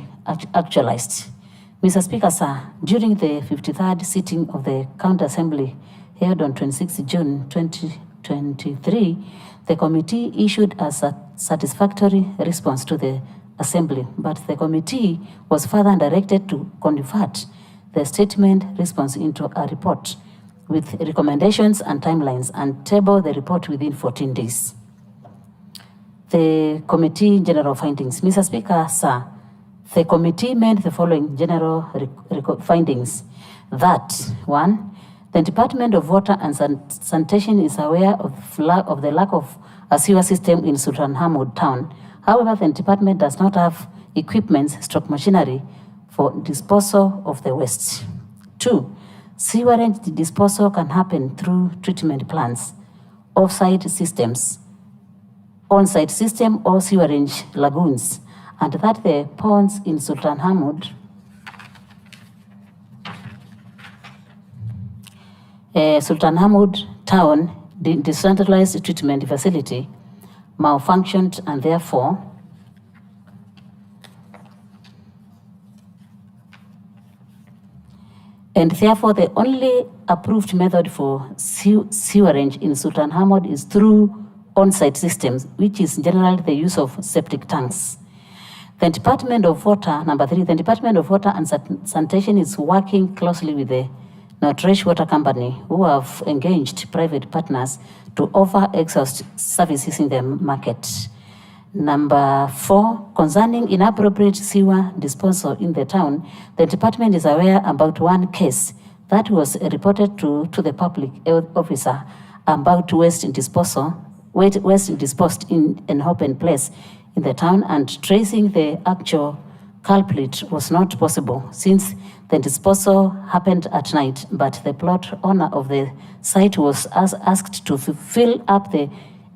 actualized? Mr. Speaker, sir, during the 53rd sitting of the County Assembly held on 26 June 2023, the committee issued a satisfactory response to the Assembly, but the committee was further directed to convert the statement response into a report with recommendations and timelines and table the report within 14 days. The committee general findings. Mr. Speaker, sir, the committee made the following general findings: that 1, the Department of Water and Sanitation is aware of the lack of a sewer system in Sultan Ahmad town. However, the department does not have equipment, machinery for disposal of the waste. 2, sewerage disposal can happen through treatment plants, off-site systems, on-site system or sewerage lagoons, and that the ponds in Sultan Ahmad town, the decentralized treatment facility, malfunctioned, and therefore the only approved method for sewerage in Sultan Ahmad is through on-site systems, which is generally the use of septic tanks. The Department of Water, number 3, the Department of Water and Sanitation is working closely with the Northridge Water Company, who have engaged private partners to offer exhaust services in the market. Number 4, concerning inappropriate sewer disposal in the town, the department is aware about one case that was reported to the public health officer about waste disposed in an open place in the town, and tracing the actual culprit was not possible since the disposal happened at night, but the plot owner of the site was asked to fill up the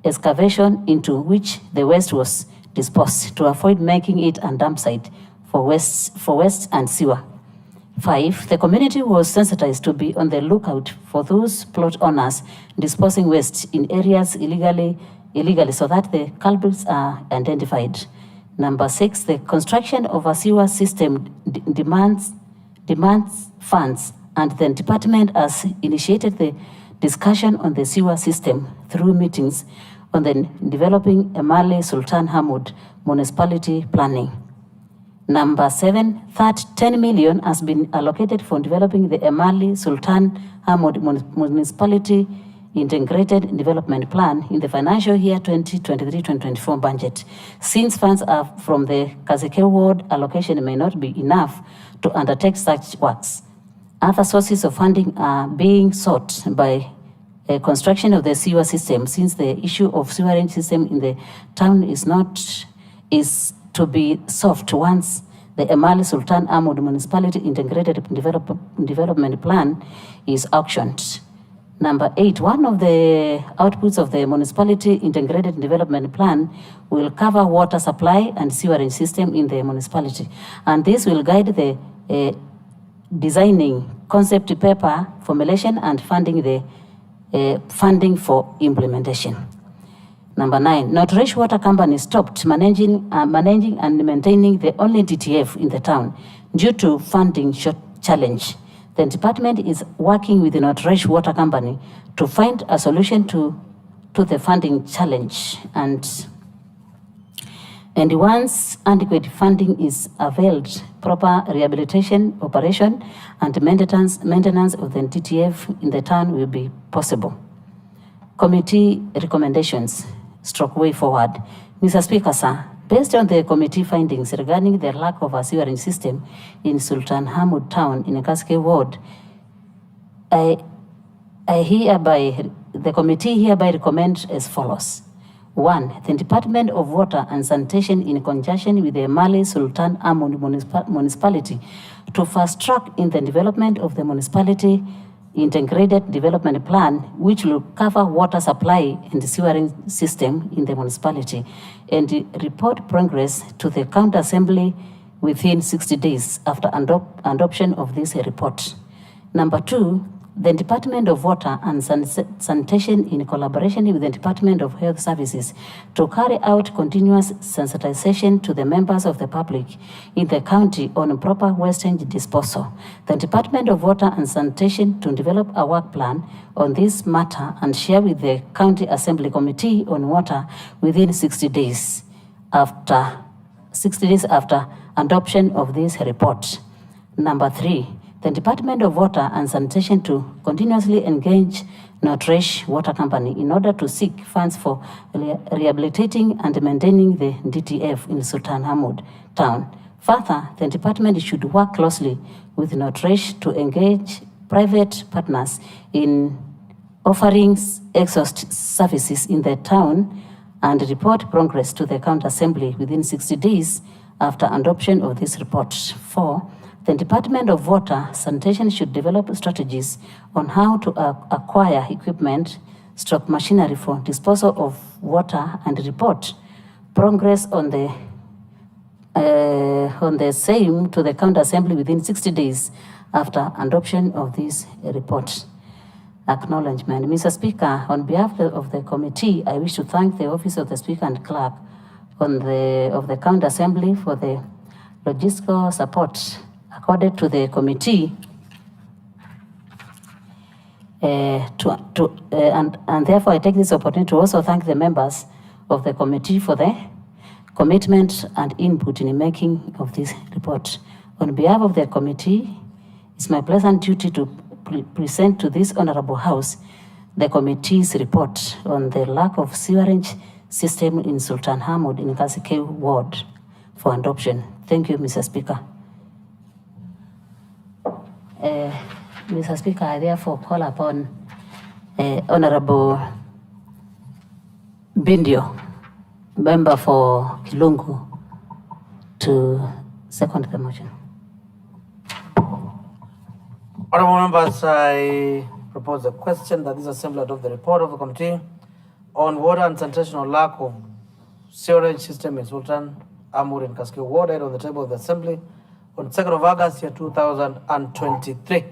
excavation into which the waste was disposed to avoid making it a dump site for waste and sewer. 5, the community was sensitized to be on the lookout for those plot owners disposing waste in areas illegally so that the culprits are identified. Number 6, the construction of a sewer system demands funds, and the department has initiated the discussion on the sewer system through meetings on the developing Emali Sultan Hamud municipality planning. Number 7, that 10 million has been allocated for developing the Emali Sultan Hamud municipality integrated development plan in the financial year 2023-2024 budget. Since funds are from the Kazike ward, allocation may not be enough to undertake such works. Other sources of funding are being sought by construction of the sewer system, since the issue of sewerage system in the town is to be solved once the Emali Sultan Ahmad Municipality Integrated Development Plan is auctioned. Number 8, one of the outputs of the Municipality Integrated Development Plan will cover water supply and sewerage system in the municipality, and this will guide the designing concept paper formulation and funding funding for implementation. Number 9, Northridge Water Company stopped managing and maintaining the only DTF in the town due to funding challenge. The department is working with the Northridge Water Company to find a solution to the funding challenge, and once adequate funding is availed, proper rehabilitation, operation, and maintenance of the DTF in the town will be possible. Committee recommendations / way forward. Mr. Speaker, sir, based on the committee findings regarding the lack of a sewerage system in Sultan Hamud town in Kaske ward, the committee hereby recommends as follows. 1, the Department of Water and Sanitation, in conjunction with the Mali Sultan Ahmad municipality, to fast track in the development of the municipality integrated development plan, which will cover water supply and the sewerage system in the municipality, and report progress to the county assembly within 60 days after adoption of this report. Number 2, the Department of Water and Sanitation, in collaboration with the Department of Health Services, to carry out continuous sensitization to the members of the public in the county on proper wastage disposal. The Department of Water and Sanitation to develop a work plan on this matter and share with the County Assembly Committee on Water within 60 days after adoption of this report. Number 3, the Department of Water and Sanitation to continuously engage Northridge Water Company in order to seek funds for rehabilitating and maintaining the DTF in Sultan Hamud town. Further, the department should work closely with Northridge to engage private partners in offering exhaust services in the town and report progress to the County Assembly within 60 days after adoption of this report. 4, the Department of Water Sanitation should develop strategies on how to acquire equipment, machinery for disposal of water, and report progress on the same to the County Assembly within 60 days after adoption of this report. Acknowledgement. Mr. Speaker, on behalf of the committee, I wish to thank the Office of the Speaker and Clerk of the County Assembly for the logistical support accorded to the committee, and therefore I take this opportunity to also thank the members of the committee for the commitment and input in the making of this report. On behalf of the committee, it's my pleasant duty to present to this Honorable House the committee's report on the lack of sewerage system in Sultan Hamud in Kasike Ward for adoption. Thank you, Mr. Speaker. Mr. Speaker, I therefore call upon Honorable Bindio, member for Kilungu, to second the motion. Honorable members, I propose a question that this assembly adopt the report of the committee on water and sanitation or lack of sewerage system in Sultan Amur and Kasike Ward on the table of the assembly on 2nd of August, year 2023.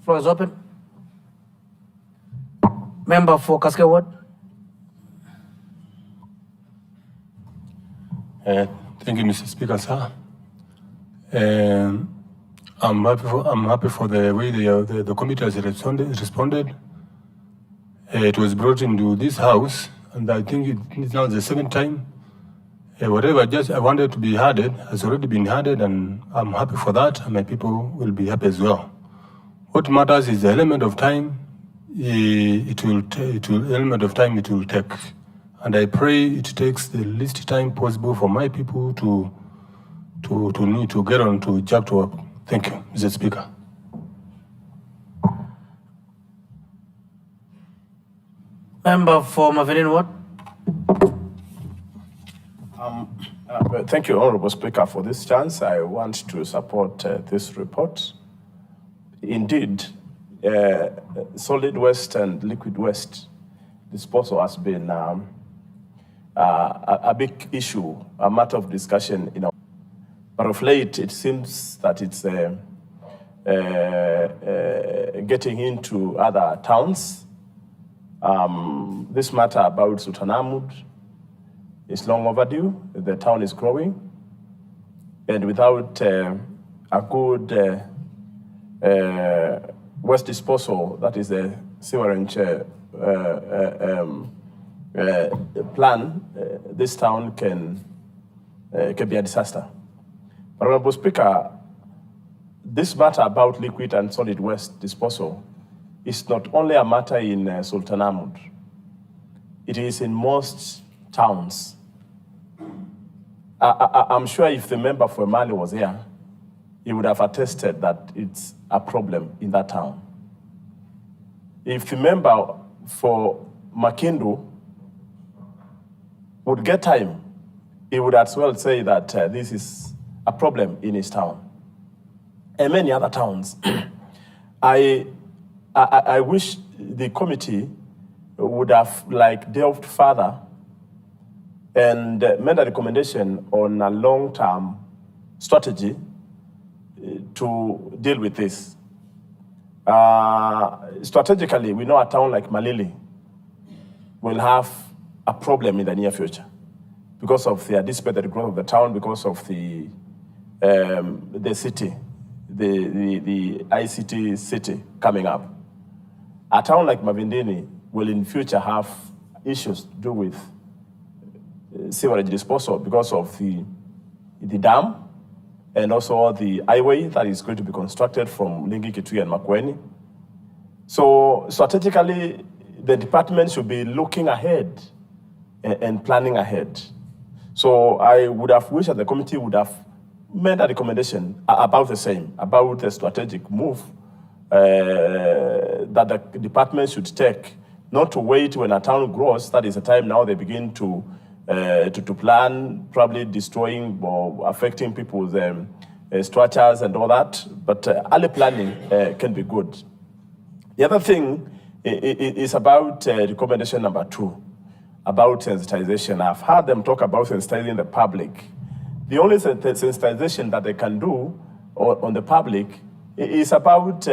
Floor is open. Member for Kasike Ward. Thank you, Mr. Speaker, sir. I'm happy for the way the committee has responded. It was brought into this house, and I think it's now the second time. Whatever I wanted to be added has already been added, and I'm happy for that, and my people will be happy as well. What matters is the element of time. It will take, and I pray it takes the least time possible for my people to get on to job to work. Thank you, Mr. Speaker. Member for Maverin Ward. Thank you, Honorable Speaker, for this chance. I want to support this report. Indeed, solid waste and liquid waste disposal has been a big issue, a matter of discussion in our. But of late, it seems that it's getting into other towns. This matter about Sultan Hamud is long overdue. The town is growing. And without a good waste disposal, that is a sewerage plan, this town can be a disaster. Honorable Speaker, this matter about liquid and solid waste disposal is not only a matter in Sultan Hamud. It is in most towns. I'm sure if the member for Mali was here, he would have attested that it's a problem in that town. If the member for Makindu would get time, he would as well say that this is a problem in his town and many other towns. I wish the committee would have delved further and made a recommendation on a long-term strategy to deal with this. Strategically, we know a town like Malili will have a problem in the near future because of the anticipated growth of the town, because of the city, the ICT city coming up. A town like Mavindini will in future have issues to do with sewerage disposal because of the dam and also the highway that is going to be constructed from Lingi Kitui and Makueni. So strategically, the department should be looking ahead and planning ahead. So I would have wished that the committee would have made a recommendation about the same, about the strategic move that the department should take, not to wait when a town grows. That is the time now they begin to plan, probably destroying or affecting people's structures and all that. But early planning can be good. The other thing is about recommendation number 2, about sensitization. I've heard them talk about sensitizing the public. The only sensitization that they can do on the public is about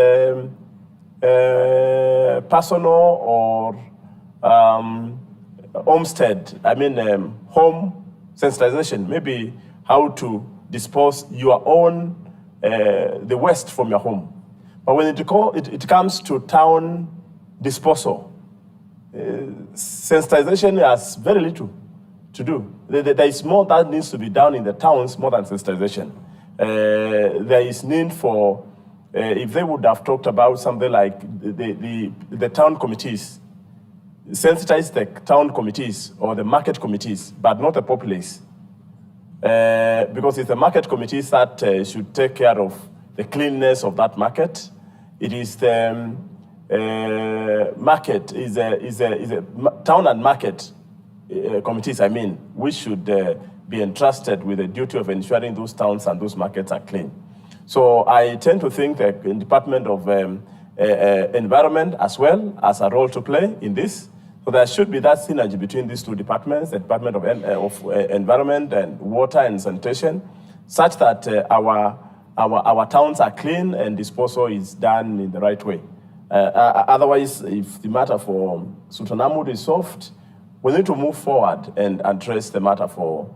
personal or homestead, home sensitization, maybe how to dispose your own, the waste from your home. But when it comes to town disposal, sensitization has very little to do. There is more that needs to be done in the towns more than sensitization. There is need for, if they would have talked about something like the town committees, sensitize the town committees or the market committees, but not the populace. Because it's the market committees that should take care of the cleanliness of that market. It is the market, is a town and market committees, which should be entrusted with the duty of ensuring those towns and those markets are clean. So I tend to think that the Department of Environment as well has a role to play in this. So there should be that synergy between these two departments, the Department of Environment and Water and Sanitation, such that our towns are clean and disposal is done in the right way. Otherwise, if the matter for Sultanahmood is solved, we need to move forward and address the matter for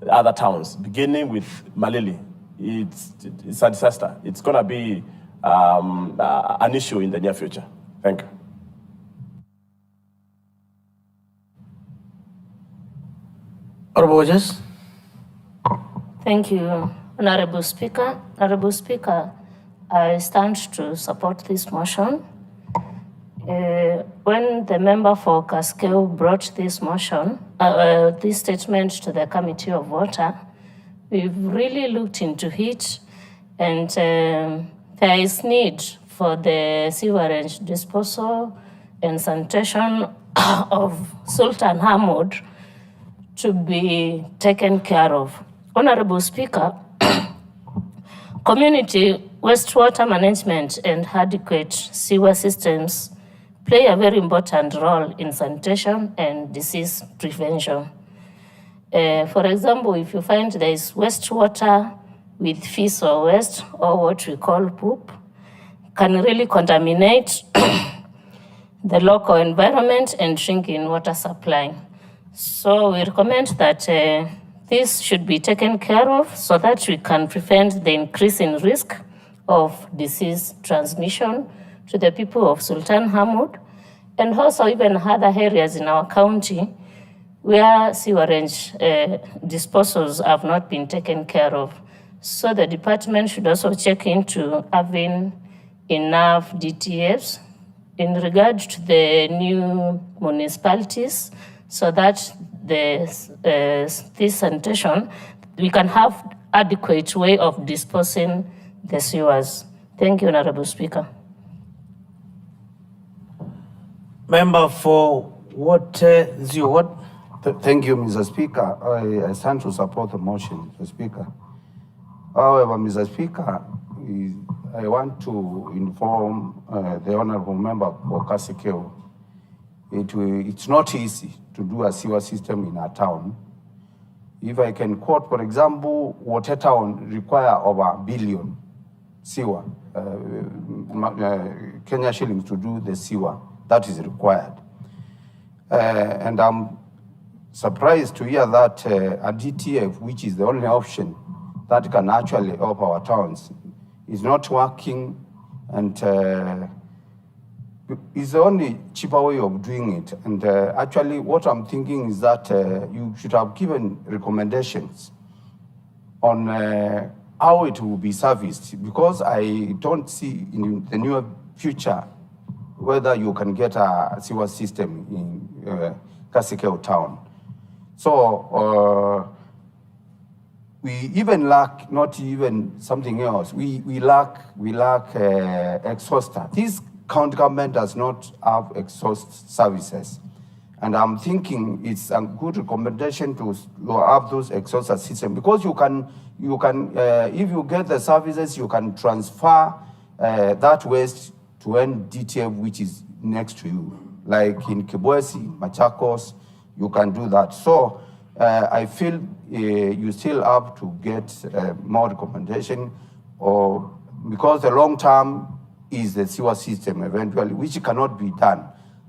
other towns, beginning with Malili. It's a disaster. It's going to be an issue in the near future. Thank you. Honorable Witness. Thank you, Honorable Speaker. Honorable Speaker, I stand to support this motion. When the member for Cascale brought this motion, this statement to the Committee of Water, we've really looked into it, and there is need for the sewerage disposal and sanitation of Sultanahmood to be taken care of. Honorable Speaker, community wastewater management and adequate sewer systems play a very important role in sanitation and disease prevention. For example, if you find there is wastewater with feces or waste, or what we call poop, can really contaminate the local environment and drinking water supply. So we recommend that this should be taken care of so that we can prevent the increase in risk of disease transmission to the people of Sultanahmood, and also even other areas in our county where sewerage disposals have not been taken care of. So the department should also check into having enough DTFs in regard to the new municipalities, so that this sanitation, we can have adequate way of disposing the sewers. Thank you, Honorable Speaker. Member for Water, Zio. Thank you, Mr. Speaker. I stand to support the motion, Mr. Speaker. However, Mr. Speaker, I want to inform the honorable member for Kasikeo. It's not easy to do a sewer system in a town. If I can quote, for example, Water Town require over $1 billion sewer, Kenya shillings to do the sewer. That is required. And I'm surprised to hear that a DTF, which is the only option that can actually help our towns, is not working, and it's the only cheaper way of doing it. And actually what I'm thinking is that you should have given recommendations on how it will be serviced, because I don't see in the near future whether you can get a sewer system in Kasikeo town. So we even lack, not even something else, we lack exhauster. This county government does not have exhaust services. And I'm thinking it's a good recommendation to have those exhauster systems, because you can if you get the services, you can transfer that waste to any DTF which is next to you. Like in Kibwezi, Machakos, you can do that. So I feel you still have to get more recommendation, or because the long term is the sewer system eventually, which cannot be done.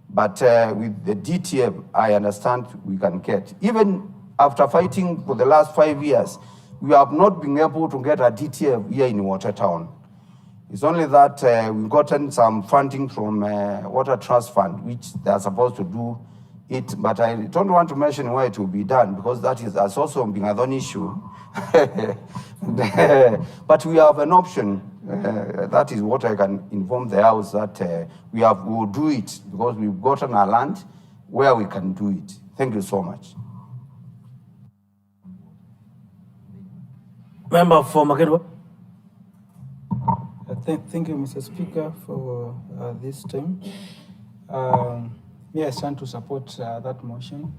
But with the DTF, I understand we can get. Even after fighting for the last 5 years, we have not been able to get a DTF here in Watertown. It's only that we've gotten some funding from Water Trust Fund, which they are supposed to do it, but I don't want to mention where it will be done because that's also being an issue. But we have an option. That is what I can inform the House that we will do it because we've gotten a land where we can do it. Thank you so much. Member for Makerere. Thank you, Mr. Speaker, for this time. I stand to support that motion.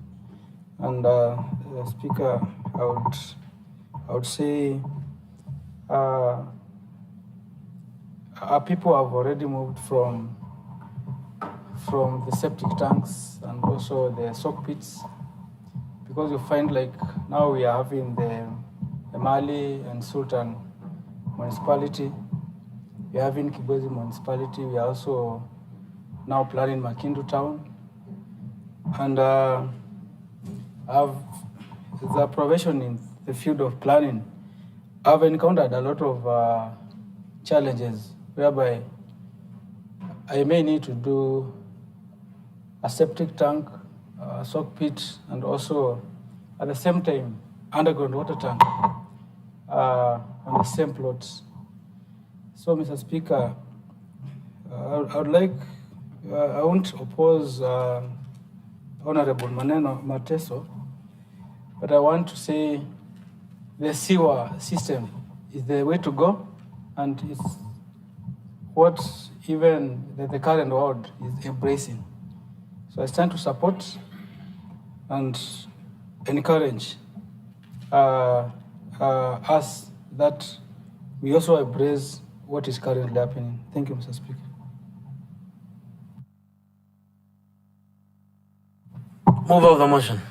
And Speaker, I would say our people have already moved from the septic tanks and also the soak pits, because you find like now we are having the Mali and Sultan municipality. We are having Kibwezi municipality. We are also now planning Makindu town. And the provision in the field of planning, I've encountered a lot of challenges whereby I may need to do a septic tank, a soak pit, and also at the same time underground water tank on the same plots. So, Mr. Speaker, I would like, I won't oppose Honorable Maneno Mateso, but I want to say the sewer system is the way to go, and it's what even the current world is embracing. So I stand to support and encourage us that we also embrace what is currently happening. Thank you, Mr. Speaker. Move of the motion.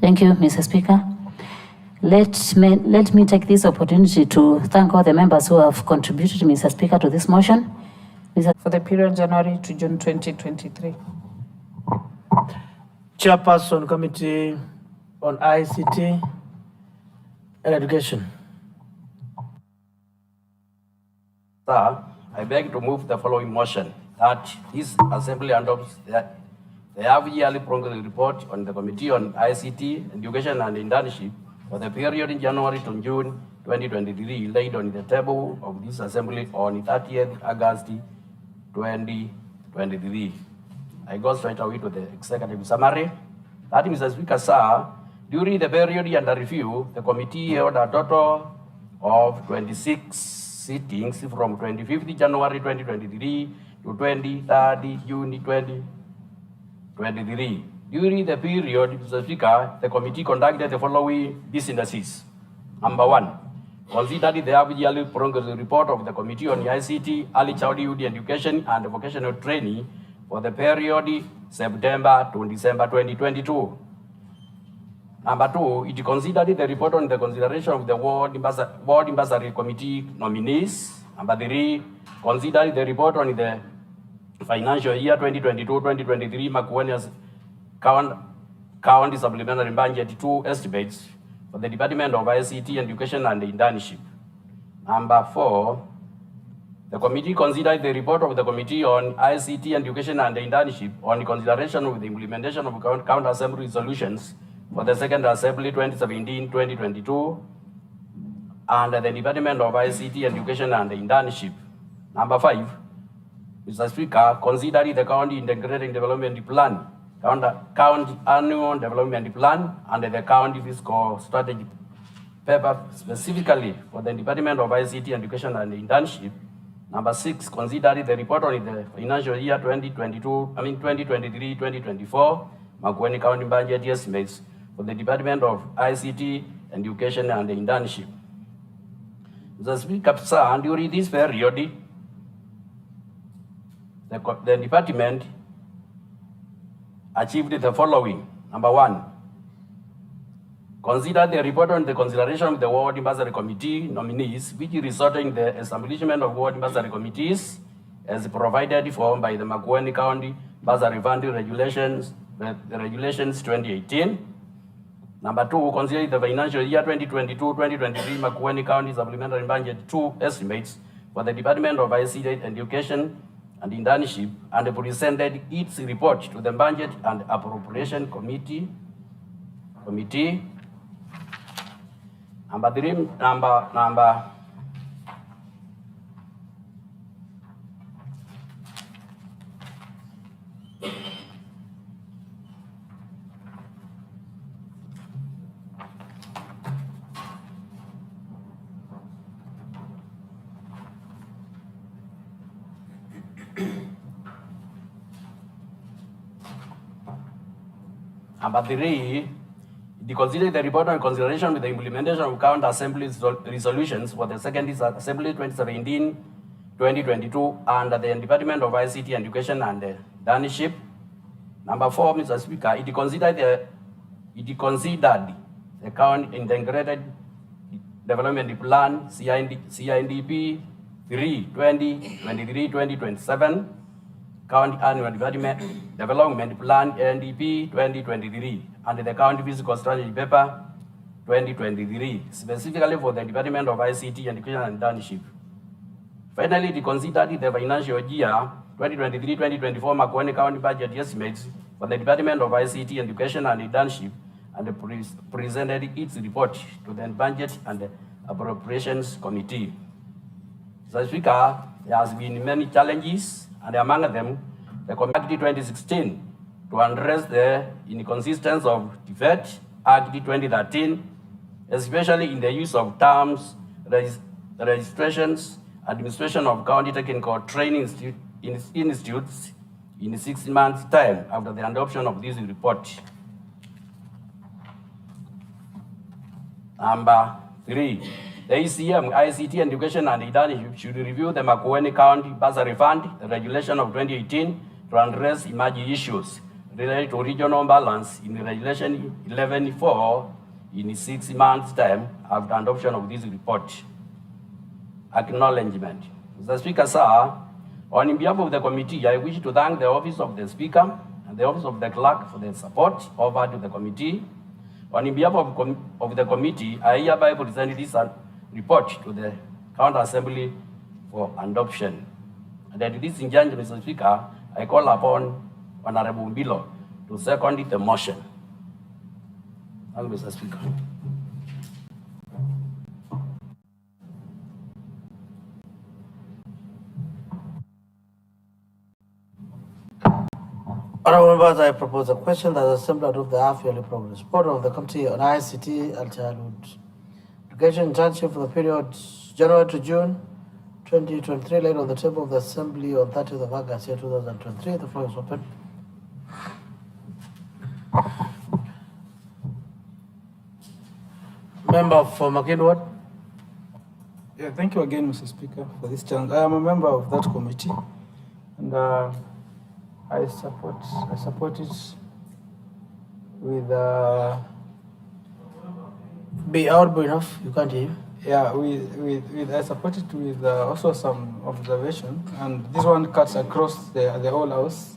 Thank you, Mr. Speaker. Let me take this opportunity to thank all the members who have contributed, Mr. Speaker, to this motion. For the period January to June 2023. Chairperson, Committee on ICT and Education. Sir, I beg to move the following motion that this Assembly adopts the half-yearly progress report on the Committee on ICT, Education and Internship for the period in January to June 2023 laid on the table of this Assembly on 30th August 2023. I go straight away to the executive summary. That, Mr. Speaker, sir, during the period under review, the committee held a total of 26 sittings from 25th January 2023 to 23rd June 2023. During the period, Mr. Speaker, the committee conducted the following businesses. Number one, considered the half-yearly progress report of the Committee on ICT, Early Childhood Education and Vocational Training for the period September to December 2022. Number two, it considered the report on the consideration of the Ward Ambassador Committee nominees. Number three, considered the report on the financial year 2022-2023 Makueni's County Supplementary Budget 2 estimates for the Department of ICT, Education and Internship. Number four, the committee considered the report of the Committee on ICT, Education and Internship on consideration of the implementation of County Assembly resolutions for the Second Assembly 2017-2022 and the Department of ICT, Education and Internship. Number five, Mr. Speaker, considered the County Integrated Development Plan, County Annual Development Plan, and the County Fiscal Strategy paper specifically for the Department of ICT, Education and Internship. Number six, considered the report on the financial year 2023-2024 Makueni County budget estimates for the Department of ICT, Education and Internship. Mr. Speaker, sir, during this period, the department achieved the following. Number one, consider the report on the consideration of the Ward Ambassador Committee nominees, which resulted in the establishment of Ward Ambassador Committees as provided for by the Makueni County Ambassador Fund Regulations, the Regulations 2018. Number 2, consider the financial year 2022-2023 Makueni County Supplementary Budget 2 estimates for the Department of ICT Education and Internship and presented its report to the Budget and Appropriation Committee. Number 3, Number 3, to consider the report on consideration with the implementation of County Assembly resolutions for the Second Assembly 2017-2022 under the Department of ICT Education and Internship. Number 4, Mr. Speaker, it considered the County Integrated Development Plan CINDP 2023-2027. County Annual Development Plan NDP 2023 and the County Physical Strategy Paper 2023, specifically for the Department of ICT Education and Internship. Finally, it considered the financial year 2023-2024 Makueni County budget estimates for the Department of ICT Education and Internship and presented its report to the Budget and Appropriations Committee. Mr. Speaker, there has been many challenges, and among them, the Committee 2016 to address the inconsistency of DFET Act 2013, especially in the use of terms, registrations, administration of county technical training institutes in 6 months' time after the adoption of this report. Number 3, the ECM, ICT Education and Internship should review the Makueni County Bursary Fund, the regulation of 2018, to address emerging issues related to regional balance in Regulation 11.4 in 6 months' time after adoption of this report. Acknowledgement. Mr. Speaker, sir, on behalf of the committee, I wish to thank the Office of the Speaker and the Office of the Clerk for their support offered to the committee. On behalf of the committee, I hereby present this report to the County Assembly for adoption. And at this injunction, Mr. Speaker, I call upon Honorable Mbilo to second the motion. Thank you, Mr. Speaker. Honorable members, I propose a question that the Assembly adopt the half-yearly progress report of the Committee on ICT and Childhood Education Internship for the period January to June 2023, laid on the table of the Assembly on 30th of August, 2023. The floor is open. Member for McKinwood. Yeah, thank you again, Mr. Speaker, for this chance. I am a member of that committee, and I support it with Be audible enough. You can't hear you. yeah with I support it with also some observation, and this one cuts across the whole house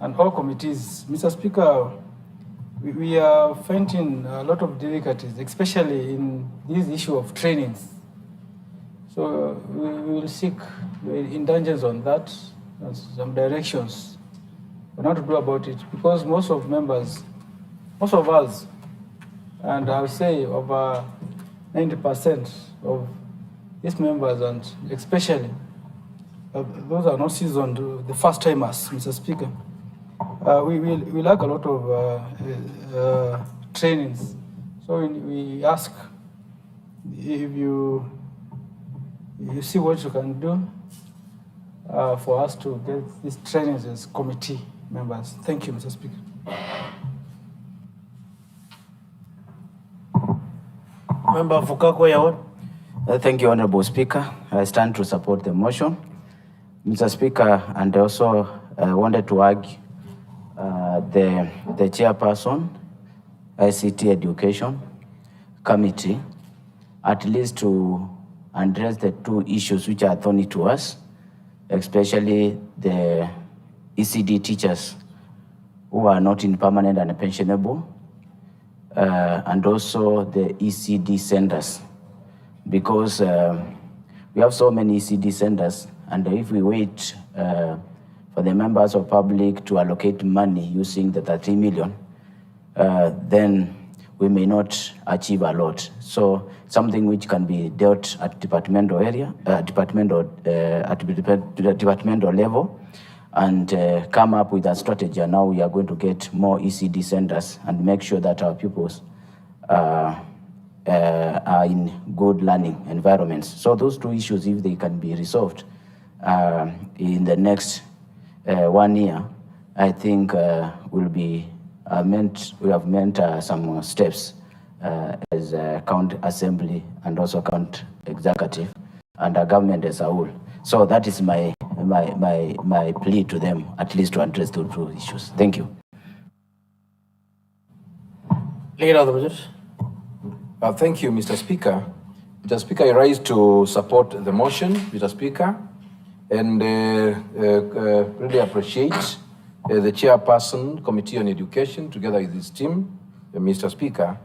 and all committees. Mr. Speaker, we are finding a lot of difficulties, especially in this issue of trainings. So we will seek indulgence on that and some directions on how to do about it, because most of us, and I'll say over 90% of these members, and especially those are not seasoned, the first timers, Mr. Speaker, we lack a lot of trainings. So we ask if you see what you can do for us to get these trainings as committee members. Thank you, Mr. Speaker. Member for Kakwa. Thank you, Honorable Speaker. I stand to support the motion. Mr. Speaker, and also wanted to argue the chairperson, ICT Education Committee, at least to address the two issues which are thorny to us, especially the ECD teachers who are not in permanent and pensionable, and also the ECD centers, because we have so many ECD centers, and if we wait for the members of public to allocate money using the 30 million, then we may not achieve a lot. So something which can be dealt at departmental area, departmental level, and come up with a strategy. And now we are going to get more ECD centers and make sure that our pupils are in good learning environments. So those two issues, if they can be resolved in the next 1 year, I think we have meant some steps as a county assembly and also county executive and a government as a whole. So that is my plea to them, at least to address those two issues. Thank you. Leader of the Budget. Thank you, Mr. Speaker. Mr. Speaker, I rise to support the motion, Mr. Speaker, and really appreciate the chairperson, Committee on Education, together with his team, Mr. Speaker.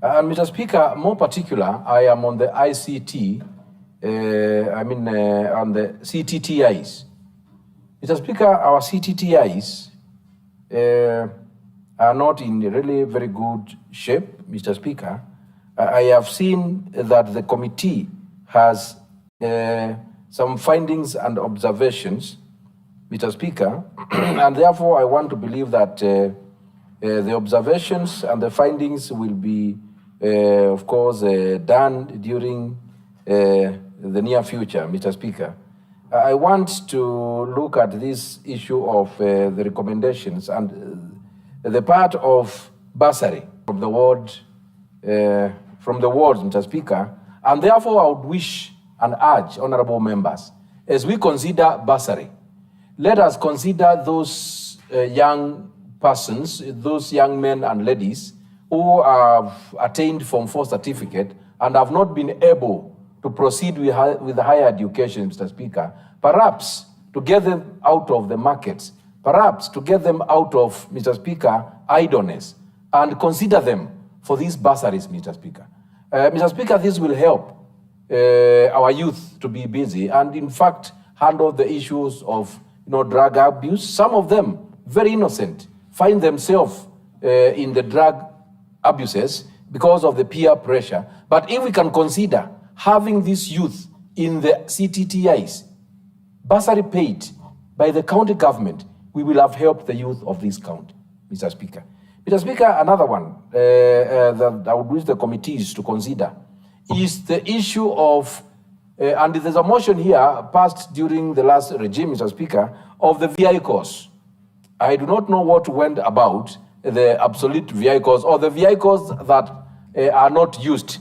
And Mr. Speaker, more particular, I am on the ICT, on the CTTIs. Mr. Speaker, our CTTIs are not in really very good shape, Mr. Speaker. I have seen that the committee has some findings and observations, Mr. Speaker, and therefore I want to believe that the observations and the findings will be, of course, done during the near future, Mr. Speaker. I want to look at this issue of the recommendations and the part of bursary from the wards, Mr. Speaker, and therefore I would wish and urge honorable members, as we consider bursary, let us consider those young persons, those young men and ladies who have attained Form 4 certificate and have not been able to proceed with higher education, Mr. Speaker, perhaps to get them out of the markets, perhaps to get them out of, Mr. Speaker, idleness, and consider them for these bursaries, Mr. Speaker. Mr. Speaker, this will help our youth to be busy and, in fact, handle the issues of drug abuse. Some of them, very innocent, find themselves in the drug abuses because of the peer pressure. But if we can consider having this youth in the CTTIs, bursary paid by the county government, we will have helped the youth of this county, Mr. Speaker. Mr. Speaker, another one that I would wish the committees to consider is the issue of, and there's a motion here passed during the last regime, Mr. Speaker, of the vehicles. I do not know what went about the obsolete vehicles or the vehicles that are not used,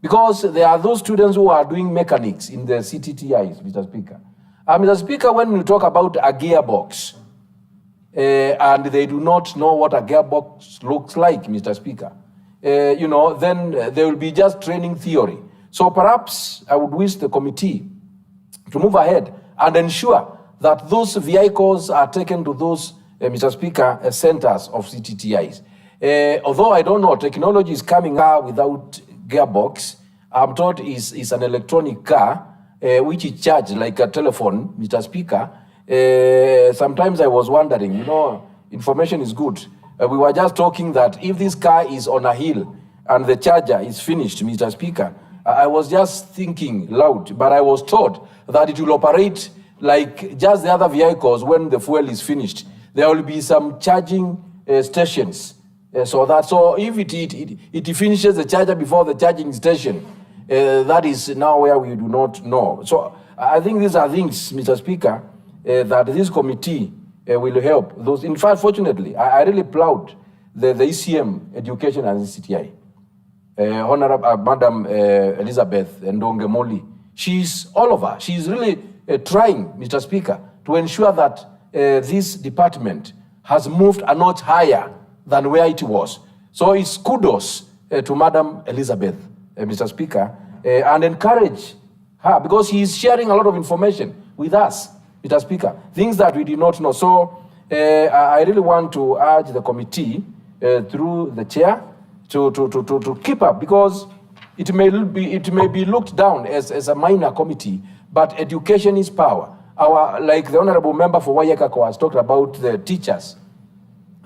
because there are those students who are doing mechanics in the CTTIs, Mr. Speaker. Mr. Speaker, when we talk about a gearbox, and they do not know what a gearbox looks like, Mr. Speaker, then there will be just training theory. So perhaps I would wish the committee to move ahead and ensure that those vehicles are taken to those, Mr. Speaker, centers of CTTIs. Although I don't know, technology is coming out without gearbox. I'm told is an electronic car, which is charged like a telephone, Mr. Speaker. Sometimes I was wondering, information is good. We were just talking that if this car is on a hill and the charger is finished, Mr. Speaker, I was just thinking loud, but I was told that it will operate like just the other vehicles. When the fuel is finished, there will be some charging stations. So if it finishes the charger before the charging station, that is now where we do not know. So I think these are things, Mr. Speaker, that this committee will help those. In fact, fortunately, I really applaud the ECM Education and CTI. Honorable Madam Elizabeth Ndonge-Moli. She's all over. She's really trying, Mr. Speaker, to ensure that this department has moved a notch higher than where it was. So it's kudos to Madam Elizabeth, Mr. Speaker, and encourage her, because she is sharing a lot of information with us, Mr. Speaker, things that we did not know. So I really want to urge the committee through the chair to keep up, because it may be looked down as a minor committee, but education is power. Like the honorable member for Wayakako has talked about the teachers.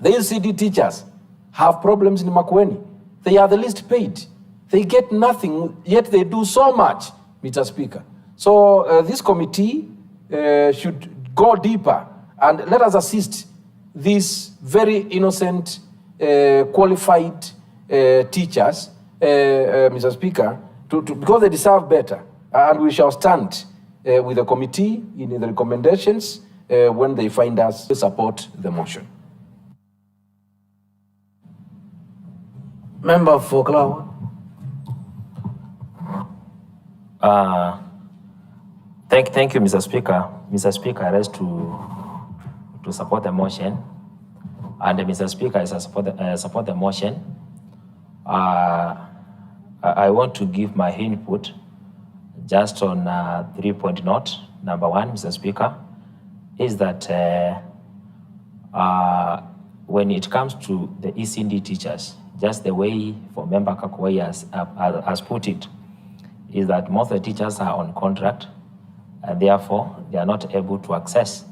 The ECD teachers have problems in Makueni. They are the least paid. They get nothing, yet they do so much, Mr. Speaker. So this committee should go deeper and let us assist these very innocent, qualified teachers, Mr. Speaker, because they deserve better. And we shall stand with the committee in the recommendations when they find us to support the motion. Member for Cloud. Thank you, Mr. Speaker. Mr. Speaker, I rise to support the motion. And Mr. Speaker, as I support the motion, I want to give my input just on 3-point note. Number one, Mr. Speaker, is that when it comes to the ECD teachers, just the way for Member Kakwai has put it, is that most of the teachers are on contract, and therefore they are not able to access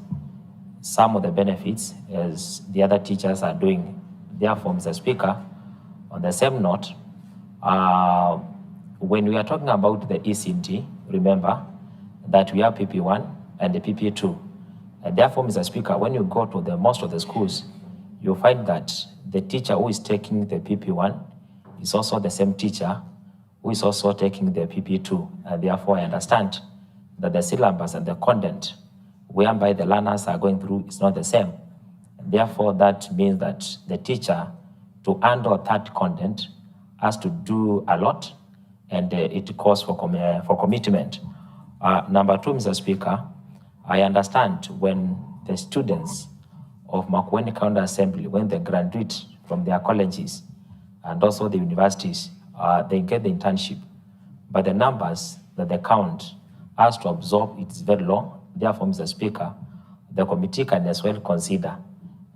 some of the benefits as the other teachers are doing. Therefore, Mr. Speaker, on the same note, when we are talking about the ECD, remember that we have PP1 and the PP2. And therefore, Mr. Speaker, when you go to most of the schools, you'll find that the teacher who is taking the PP1 is also the same teacher who is also taking the PP2. And therefore, I understand that the syllabus and the content whereby the learners are going through is not the same. And therefore, that means that the teacher, to handle that content, has to do a lot, and it calls for commitment. Number two, Mr. Speaker, I understand when the students of Makueni County Assembly, when they graduate from their colleges and also the universities, they get the internship. But the numbers that they count has to absorb, it's very low. Therefore, Mr. Speaker, the committee can as well consider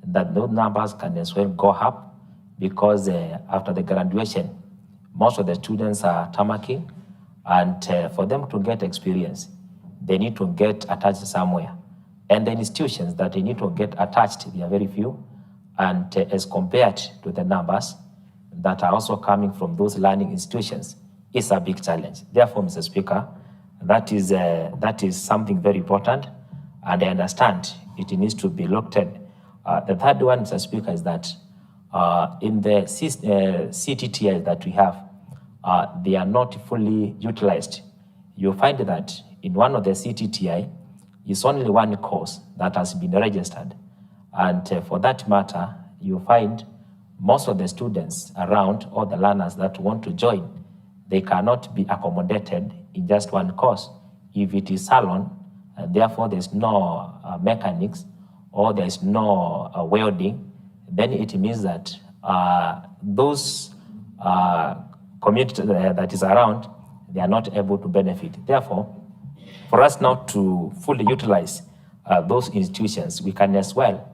that those numbers can as well go up, because after the graduation, most of the students are tamarking, and for them to get experience, they need to get attached somewhere. And the institutions that they need to get attached, they are very few, and as compared to the numbers that are also coming from those learning institutions, it's a big challenge. Therefore, Mr. Speaker, that is something very important, and I understand it needs to be looked at. The third one, Mr. Speaker, is that in the CTTIs that we have, they are not fully utilized. You'll find that in one of the CTTI, it's only one course that has been registered. And for that matter, you find most of the students around, or the learners that want to join, they cannot be accommodated in just one course. If it is salon, and therefore there's no mechanics, or there's no welding, then it means that those community that is around, they are not able to benefit. Therefore, for us now to fully utilize those institutions, we can as well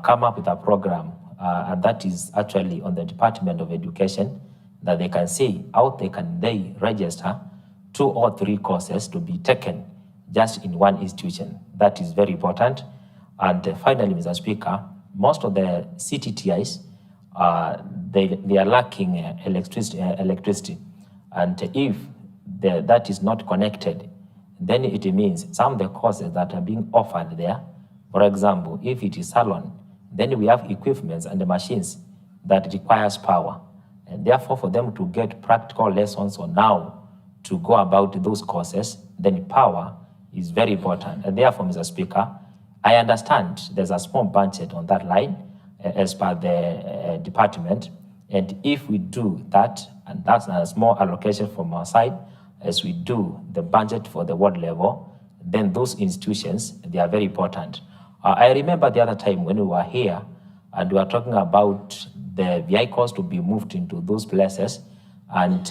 come up with a program, and that is actually on the Department of Education, that they can see how they register 2 or 3 courses to be taken just in one institution. That is very important. And finally, Mr. Speaker, most of the CTTIs, they are lacking electricity. And if that is not connected, then it means some of the courses that are being offered there, for example, if it is salon, then we have equipments and the machines that requires power. And therefore, for them to get practical lessons on how to go about those courses, then power is very important. And therefore, Mr. Speaker, I understand there's a small budget on that line as per the department. And if we do that, and that's a small allocation from our side, as we do the budget for the world level, then those institutions, they are very important. I remember the other time when we were here and we were talking about the vehicles to be moved into those places. And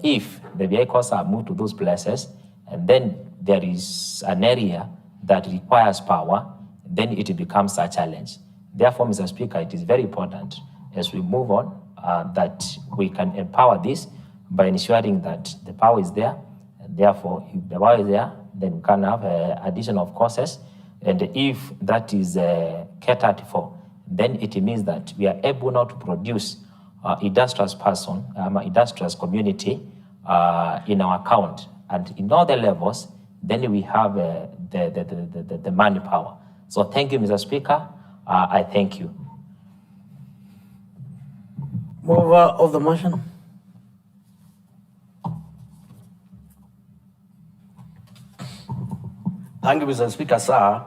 if the vehicles are moved to those places, and then there is an area that requires power, then it becomes a challenge. Therefore, Mr. Speaker, it is very important as we move on that we can empower this by ensuring that the power is there. And therefore, if the power is there, then we can have addition of courses. And if that is catered for, then it means that we are able now to produce industrious person, industrious community in our account. And in all the levels, then we have the manpower. So thank you, Mr. Speaker. I thank you. Mover of the motion. Thank you, Mr. Speaker, sir.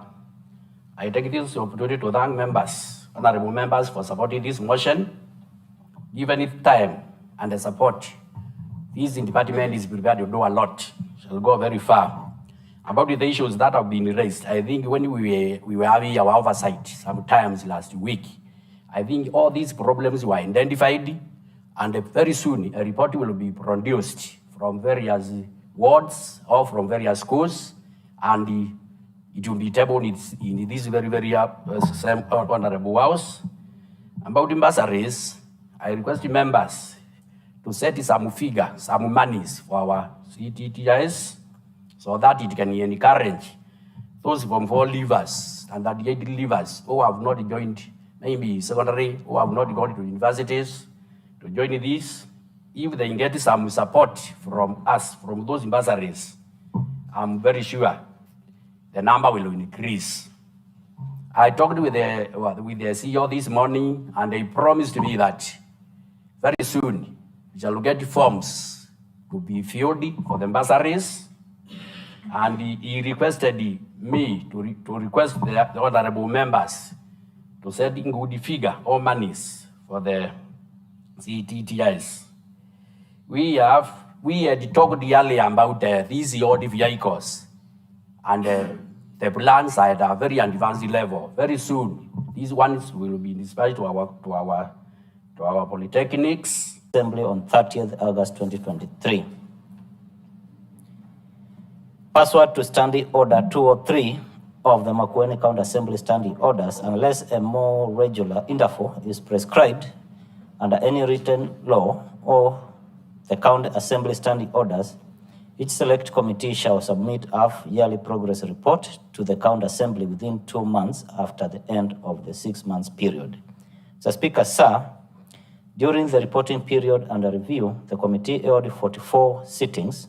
I take this opportunity to thank members, honorable members, for supporting this motion. Given it time and the support, this department is prepared to do a lot. Shall go very far. About the issues that have been raised, I think when we were having our oversight sometimes last week, I think all these problems were identified, and very soon a report will be produced from various wards or from various schools, and it will be tabled in this very honorable house. About the bursaries, I request the members to set some figure, some monies for our CTTIs, so that it can encourage those from 4 leavers and 38 leavers who have not joined maybe secondary, who have not gone to universities to join this. If they get some support from us, from those bursaries, I'm very sure the number will increase. I talked with the CEO this morning, and they promised me that very soon we shall get forms to be filled for the bursaries. And he requested me to request the honorable members to set in good figure or monies for the CTTIs. We had talked earlier about these old vehicles, and the plans are at a very advanced level. Very soon, these ones will be dispatched to our polytechnics. Assembly on 30th August 2023. Pursuant to Standing Order 203 of the Makueni County Assembly Standing Orders, unless a more regular interval is prescribed under any written law or the County Assembly Standing Orders, each select committee shall submit a yearly progress report to the County Assembly within 2 months after the end of the 6 months period. Mr. Speaker, sir, during the reporting period under review, the committee held 44 sittings.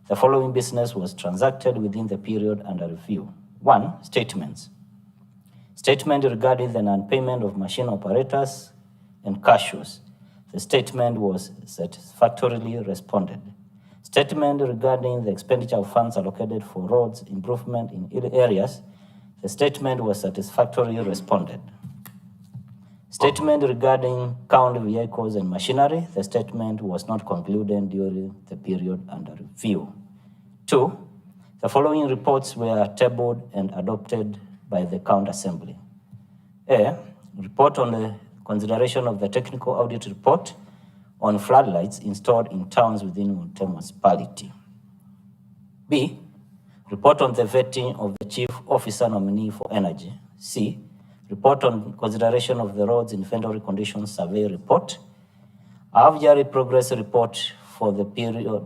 The following business was transacted within the period under review. 1. Statements. Statement regarding the non-payment of machine operators and cashiers. The statement was satisfactorily responded. Statement regarding the expenditure of funds allocated for roads improvement in ill areas. The statement was satisfactorily responded. Statement regarding county vehicles and machinery. The statement was not concluded during the period under review. 2. The following reports were tabled and adopted by the County Assembly. A. Report on the consideration of the technical audit report on floodlights installed in towns within Monte municipality. B. Report on the vetting of the chief officer nominee for energy. C. Report on consideration of the roads inventory condition survey report. Half-yearly progress report for the period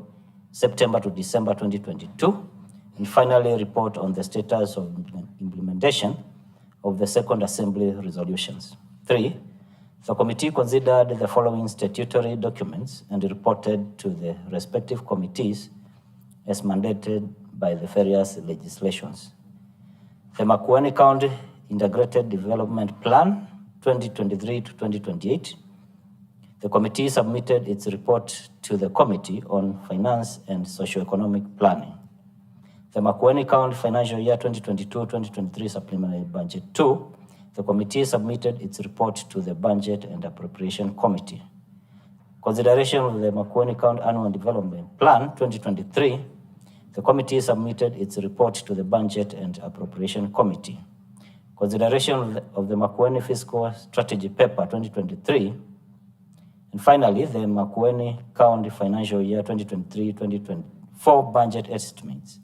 September to December 2022. And finally, report on the status of implementation of the second assembly resolutions. 3. The committee considered the following statutory documents and reported to the respective committees as mandated by the various legislations. The Makueni County Integrated Development Plan 2023 to 2028. The committee submitted its report to the Committee on Finance and Socioeconomic Planning. The Makueni County Financial Year 2022-2023 Supplementary Budget 2. The committee submitted its report to the Budget and Appropriation Committee. Consideration of the Makueni County Annual Development Plan 2023. The committee submitted its report to the Budget and Appropriation Committee. Consideration of the Makueni Fiscal Strategy Paper 2023. And finally, the Makueni County Financial Year 2023-2024 Budget Estimates.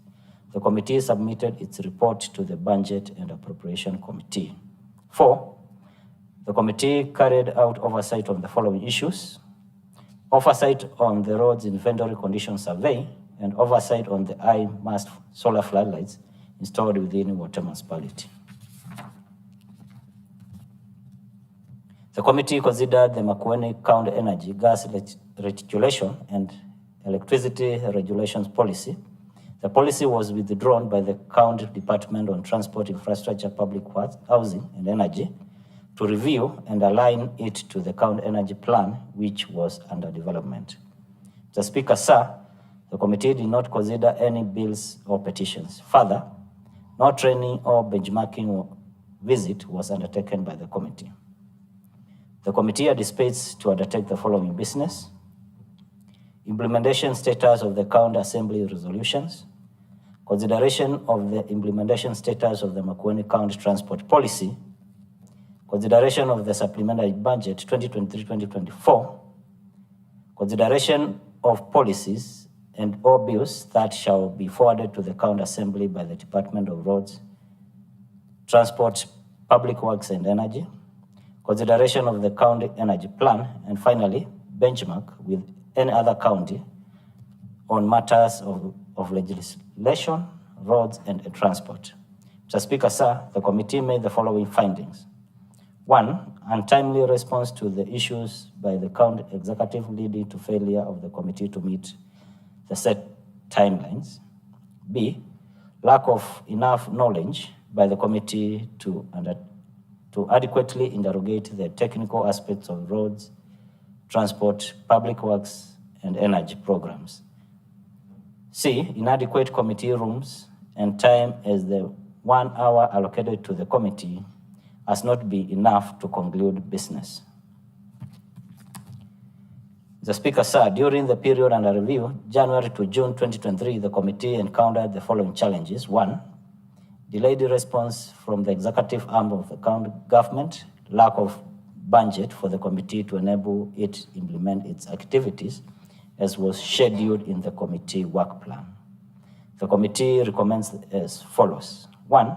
The committee submitted its report to the Budget and Appropriation Committee. 4. The committee carried out oversight on the following issues: oversight on the roads inventory condition survey, and oversight on the I-mast solar floodlights installed within Water municipality. The committee considered the Makueni County Energy Gas Reticulation and Electricity Regulations Policy. The policy was withdrawn by the County Department on Transport, Infrastructure, Public Works, Housing and Energy to review and align it to the County Energy Plan, which was under development. Mr. Speaker, sir, the committee did not consider any bills or petitions. Further, no training or benchmarking visit was undertaken by the committee. The committee anticipates to undertake the following business: implementation status of the County Assembly resolutions, consideration of the implementation status of the Makueni County Transport Policy, consideration of the supplementary budget 2023-2024, consideration of policies and all bills that shall be forwarded to the County Assembly by the Department of Roads, Transport, Public Works and Energy, consideration of the County Energy Plan, and finally, benchmark with any other county on matters of legislation, roads, and transport. Mr. Speaker, sir, the committee made the following findings. 1, untimely response to the issues by the county executive leading to failure of the committee to meet the set timelines. B, lack of enough knowledge by the committee to adequately interrogate the technical aspects of roads, transport, public works, and energy programs. C, inadequate committee rooms and time, as the 1 hour allocated to the committee has not been enough to conclude business. The Speaker, sir, during the period under review, January to June 2023, the committee encountered the following challenges. 1, delayed response from the executive arm of the county government, lack of budget for the committee to enable it to implement its activities as was scheduled in the committee work plan. The committee recommends as follows. 1,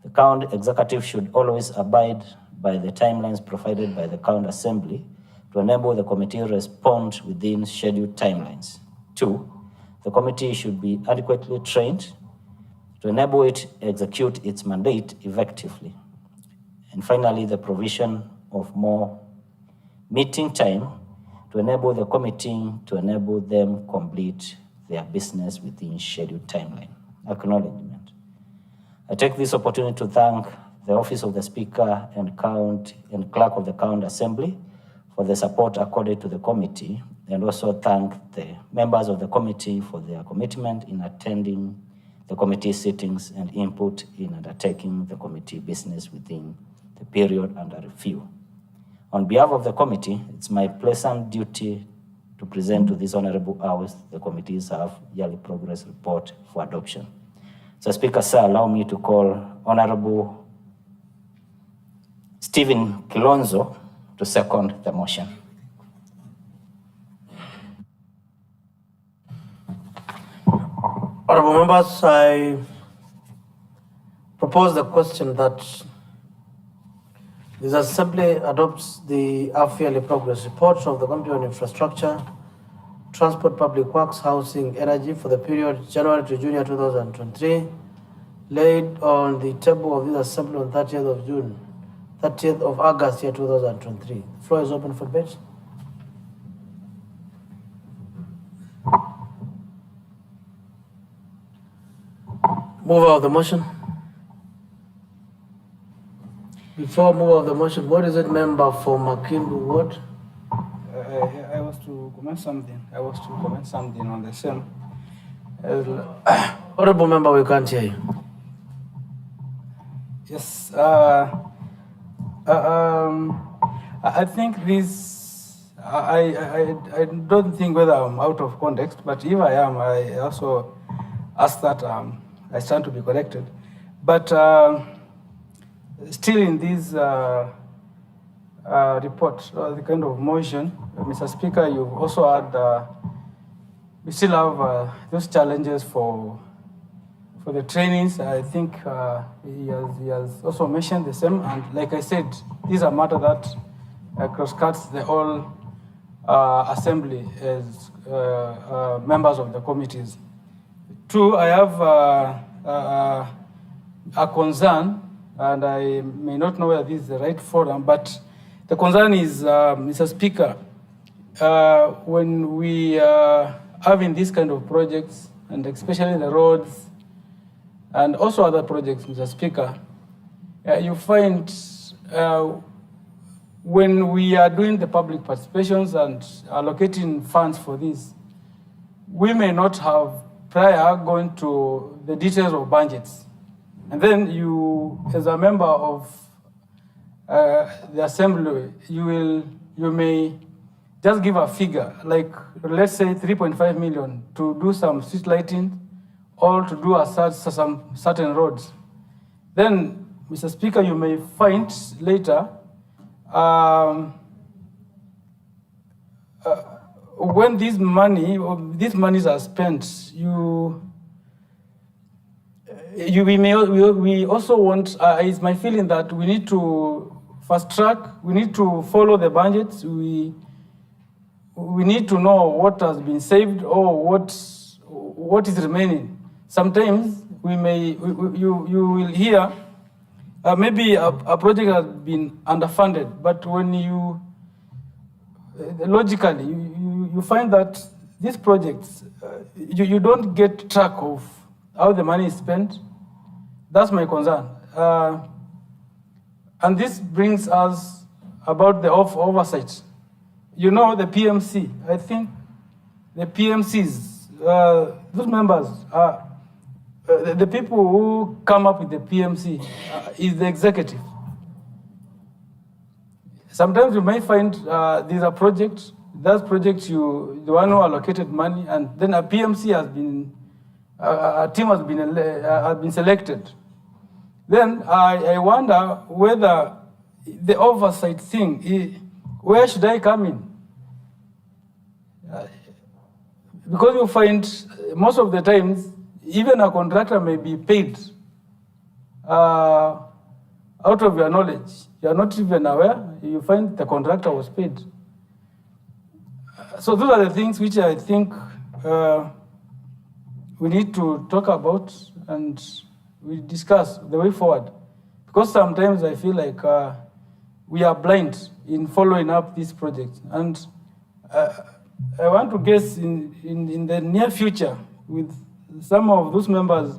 the county executive should always abide by the timelines provided by the county assembly to enable the committee to respond within scheduled timelines. 2, the committee should be adequately trained to enable it to execute its mandate effectively. And finally, the provision of more meeting time to enable the committee to enable them complete their business within scheduled timeline. Acknowledgement. I take this opportunity to thank the Office of the Speaker and Clerk of the County Assembly for the support accorded to the committee, and also thank the members of the committee for their commitment in attending the committee sittings and input in undertaking the committee business within the period under review. On behalf of the committee, it's my pleasant duty to present to this honorable house the committee's yearly progress report for adoption. So, Speaker, sir, allow me to call Honorable Stephen Kilonzo to second the motion. Honorable members, I propose the question that this Assembly adopts the half-yearly progress report of the Committee on Infrastructure, Transport, Public Works, Housing, Energy for the period January to June 2023, laid on the table of this Assembly on 30th of August 2023. The floor is open for debate. Mover of the motion. Before mover of the motion, what is it, member for Makimbu Ward? I was to comment something. On the same. Honorable member, we can't hear you. Yes. I think this. I don't think whether I'm out of context, but if I am, I also ask that I stand to be corrected. But still in this report, the kind of motion, Mr. Speaker, you've also had, we still have those challenges for for the trainings. I think he has also mentioned the same. And like I said, these are matters that cross-cuts the whole assembly as members of the committees. Two, I have a concern, and I may not know whether this is the right forum, but the concern is, Mr. Speaker, when we are having this kind of projects, and especially the roads, and also other projects, Mr. Speaker, you find when we are doing the public participations and allocating funds for this, we may not have prior gone to the details of budgets. And then you, as a member of the assembly, you may just give a figure, like let's say 3.5 million to do some street lighting or to do some certain roads. Then, Mr. Speaker, you may find later when these monies are spent, we also want, it's my feeling that we need to fast track, we need to follow the budgets, we need to know what has been saved or what is remaining. Sometimes you will hear maybe a project has been underfunded, but when you logically you find that these projects you don't get track of how the money is spent. That's my concern, and this brings us about the oversight. You know, the PMC. I think the PMCs, those members are. The people who come up with the PMC is the executive. Sometimes you may find these are projects, the one who allocated money, and then a PMC has been, a team has been selected. Then I wonder whether the oversight thing, where should I come in? Because you find most of the times, even a contractor may be paid out of your knowledge. You are not even aware. You find the contractor was paid. So those are the things which I think we need to talk about and we discuss the way forward. Because sometimes I feel like we are blind in following up this project. And I want to guess in the near future with some of those members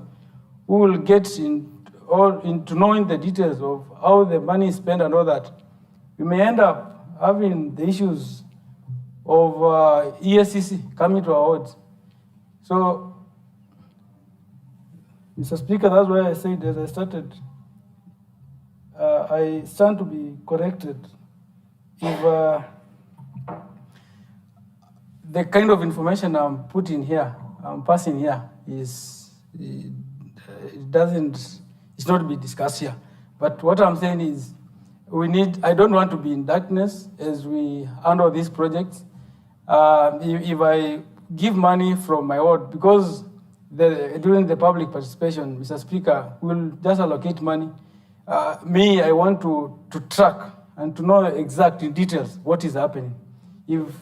who will get into knowing the details of how the money is spent and all that, we may end up having the issues of ESCC coming to our wards. So, Mr. Speaker, that's why I said as I started, I stand to be corrected if the kind of information I'm putting here, I'm passing here, it's not to be discussed here. But what I'm saying is, I don't want to be in darkness as we handle these projects. If I give money from my ward, because during the public participation, Mr. Speaker, we'll just allocate money. I want to track and to know exactly details what is happening. If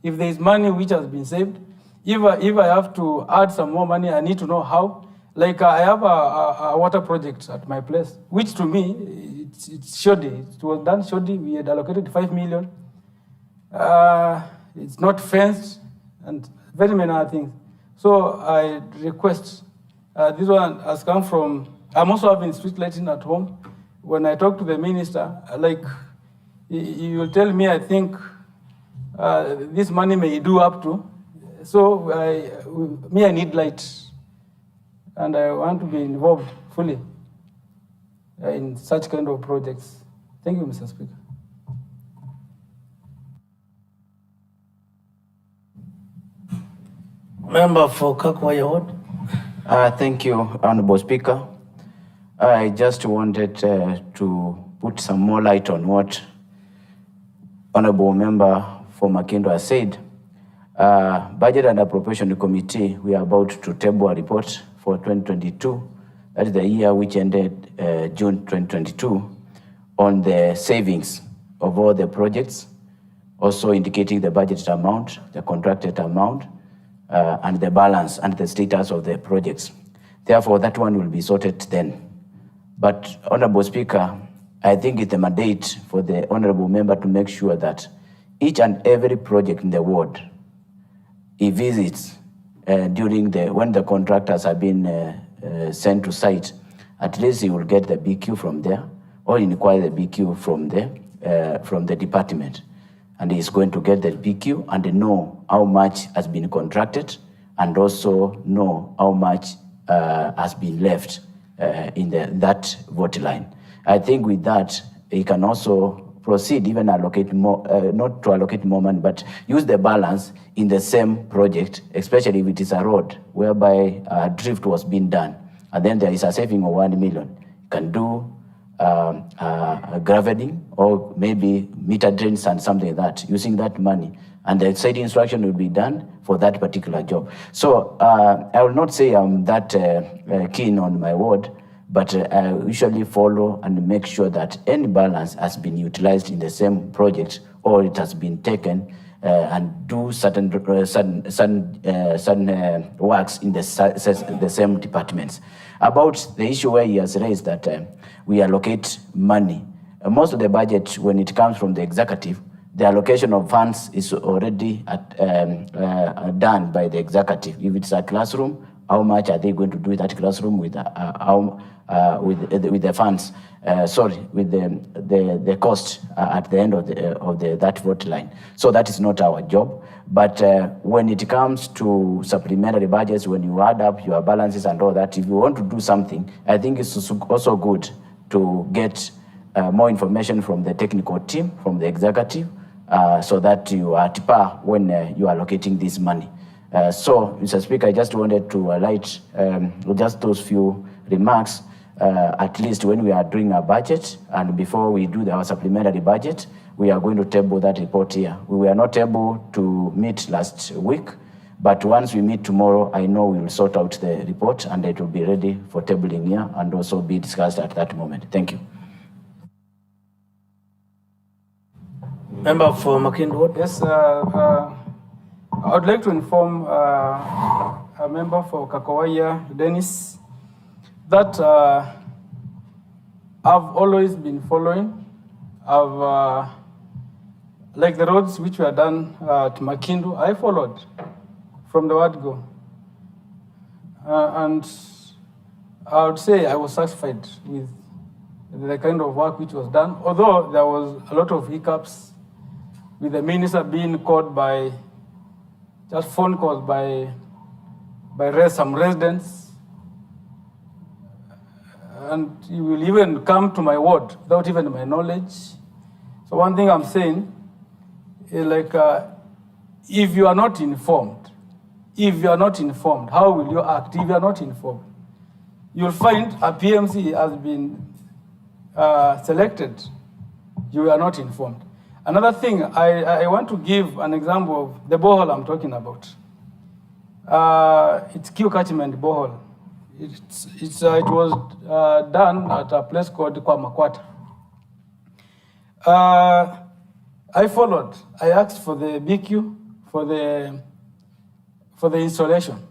there is money which has been saved, if I have to add some more money, I need to know how. Like I have a water project at my place, which to me, it's shoddy. It was done shoddy. We had allocated 5 million. It's not fenced and very many other things. So I request, this one has come from, I'm also having street lighting at home. When I talk to the minister, like he will tell me, I think this money may do up to. So I need light. And I want to be involved fully in such kind of projects. Thank you, Mr. Speaker. Member for Kakwaya Ward. Thank you, Honorable Speaker. I just wanted to put some more light on what Honorable Member for Makindo has said. Budget and Appropriation Committee, we are about to table a report for 2022 that is the year which ended June 2022, on the savings of all the projects, also indicating the budgeted amount, the contracted amount, and the balance and the status of the projects. Therefore, that one will be sorted then. But, Honorable Speaker, I think it's a mandate for the Honorable Member to make sure that each and every project in the ward he visits when the contractors have been sent to site, at least he will get the BQ from there, or inquire the BQ from the department. And he's going to get the BQ and know how much has been contracted, and also know how much has been left in that vote line. I think with that, he can also proceed, even allocate more, not to allocate more money, but use the balance in the same project, especially if it is a road whereby drift was being done. And then there is a saving of 1 million. You can do graveling or maybe meter drains and something like that, using that money. And the site instruction will be done for that particular job. So I will not say I'm that keen on my ward, but I usually follow and make sure that any balance has been utilized in the same project, or it has been taken and do certain works in the same departments. About the issue where he has raised that we allocate money. Most of the budget, when it comes from the executive, the allocation of funds is already done by the executive. If it's a classroom, how much are they going to do that classroom with the funds? With the cost at the end of that vote line. So that is not our job. But when it comes to supplementary budgets, when you add up your balances and all that, if you want to do something, I think it's also good to get more information from the technical team, from the executive, so that you are at par when you are allocating this money. So, Mr. Speaker, I just wanted to highlight just those few remarks, at least when we are doing our budget, and before we do our supplementary budget, we are going to table that report here. We were not able to meet last week, but once we meet tomorrow, I know we will sort out the report and it will be ready for tabling here and also be discussed at that moment. Thank you. Member for Makindu. Yes, I would like to inform a member for Kakawaya, Dennis, that I've always been following. Like the roads which were done at Makindu, I followed from the word go. And I would say I was satisfied with the kind of work which was done, although there was a lot of hiccups with the minister being called by just phone calls by some residents. And he will even come to my ward without even my knowledge. So one thing I'm saying is like, if you are not informed, how will you act if you are not informed? You'll find a PMC has been selected, you are not informed. Another thing, I want to give an example of the borehole I'm talking about. It's Q catchment borehole. It was done at a place called Kwamakwata. I followed. I asked for the BQ for the installation.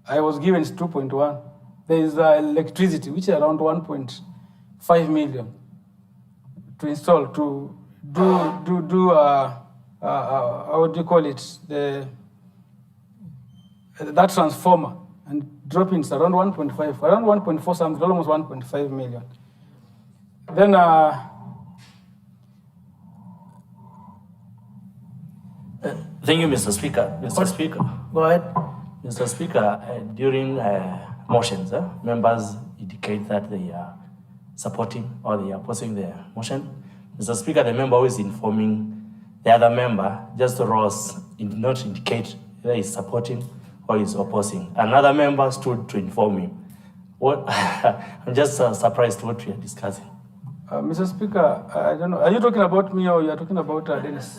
I was given 2.1. There is electricity, which is around 1.5 million to install, to do how do you call it, that transformer, and drop in around 1.5, around 1.4 something, almost 1.5 million. Then thank you, Mr. Speaker. Mr. Speaker. Go ahead. Mr. Speaker, during motions, members indicate that they are supporting or they are opposing the motion. Mr. Speaker, the member who is informing the other member just rose, did not indicate whether he is supporting or is opposing. Another member stood to inform him. What? I'm just surprised what we are discussing. Mr. Speaker, I don't know. Are you talking about me or you are talking about Dennis?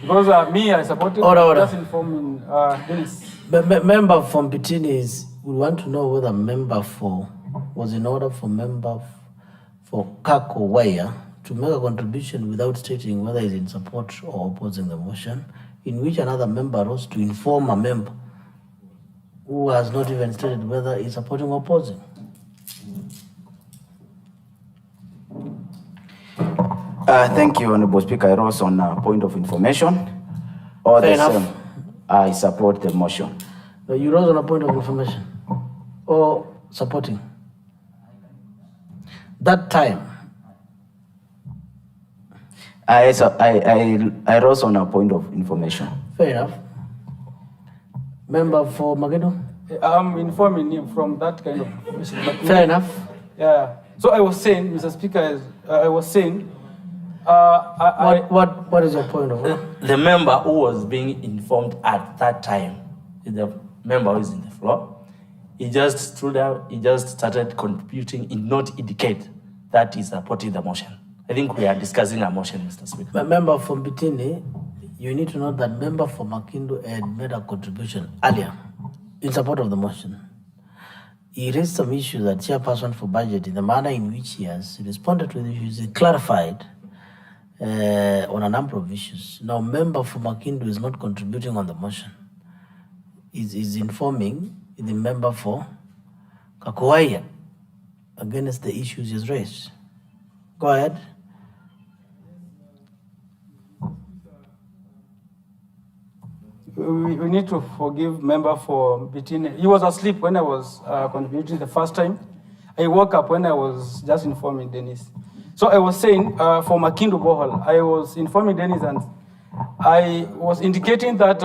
Because me, I supported. Just informing Dennis. Member from Pitini would want to know whether member for was in order for for Kakowaya to make a contribution without stating whether he's in support or opposing the motion, in which another member rose to inform a member who has not even stated whether he's supporting or opposing. Thank you, Honorable Speaker. I rose on a point of information. All Fair the enough. same, I support the motion. You rose on a point of information or supporting. That time, I rose on a point of information. fair enough. Member for Mageno? I'm informing him from that kind of information. But Fair enough. Yeah. So I was saying, Mr. Speaker, I was saying, what is your point of view? The member who was being informed at that time, the member who is in the floor, he just stood out, he just started contributing, he not indicate that he's supporting the motion. I think we are discussing a motion, Mr. Speaker. Member from Bitini, you need to know that member for Makindu had made a contribution earlier in support of the motion. He raised some issues that chairperson for budget, in the manner in which he has responded to the issues, he clarified on a number of issues. Now, member for Makindu is not contributing on the motion. Is informing the member for Kakowaya against the issues he's raised. Go ahead. we need to forgive member for Bitini. He was asleep when I was contributing the first time. I woke up when I was just informing Dennis. So I was saying for Makindu Bohol, I was informing Dennis and I was indicating that.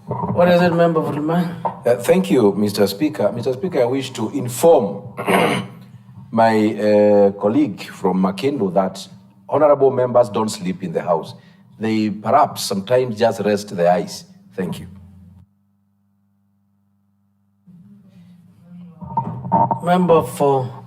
What is it, member for Liman? Thank you, Mr. Speaker. Mr. Speaker, I wish to inform my colleague from Makindu that honorable members don't sleep in the house. They perhaps sometimes just rest their eyes. Thank you. Member for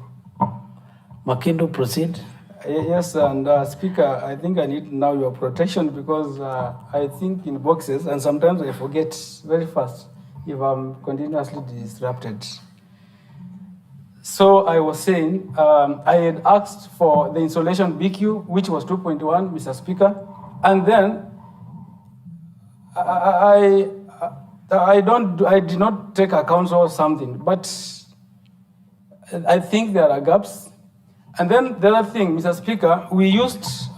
Makindu, proceed. Yes, and Speaker, I think I need now your protection because I think in boxes, and sometimes I forget very fast if I'm continuously disrupted. So I was saying, I had asked for the insulation BQ, which was 2.1, Mr. Speaker, and then I did not take account of something, but I think there are gaps. And then the other thing, Mr. Speaker, we used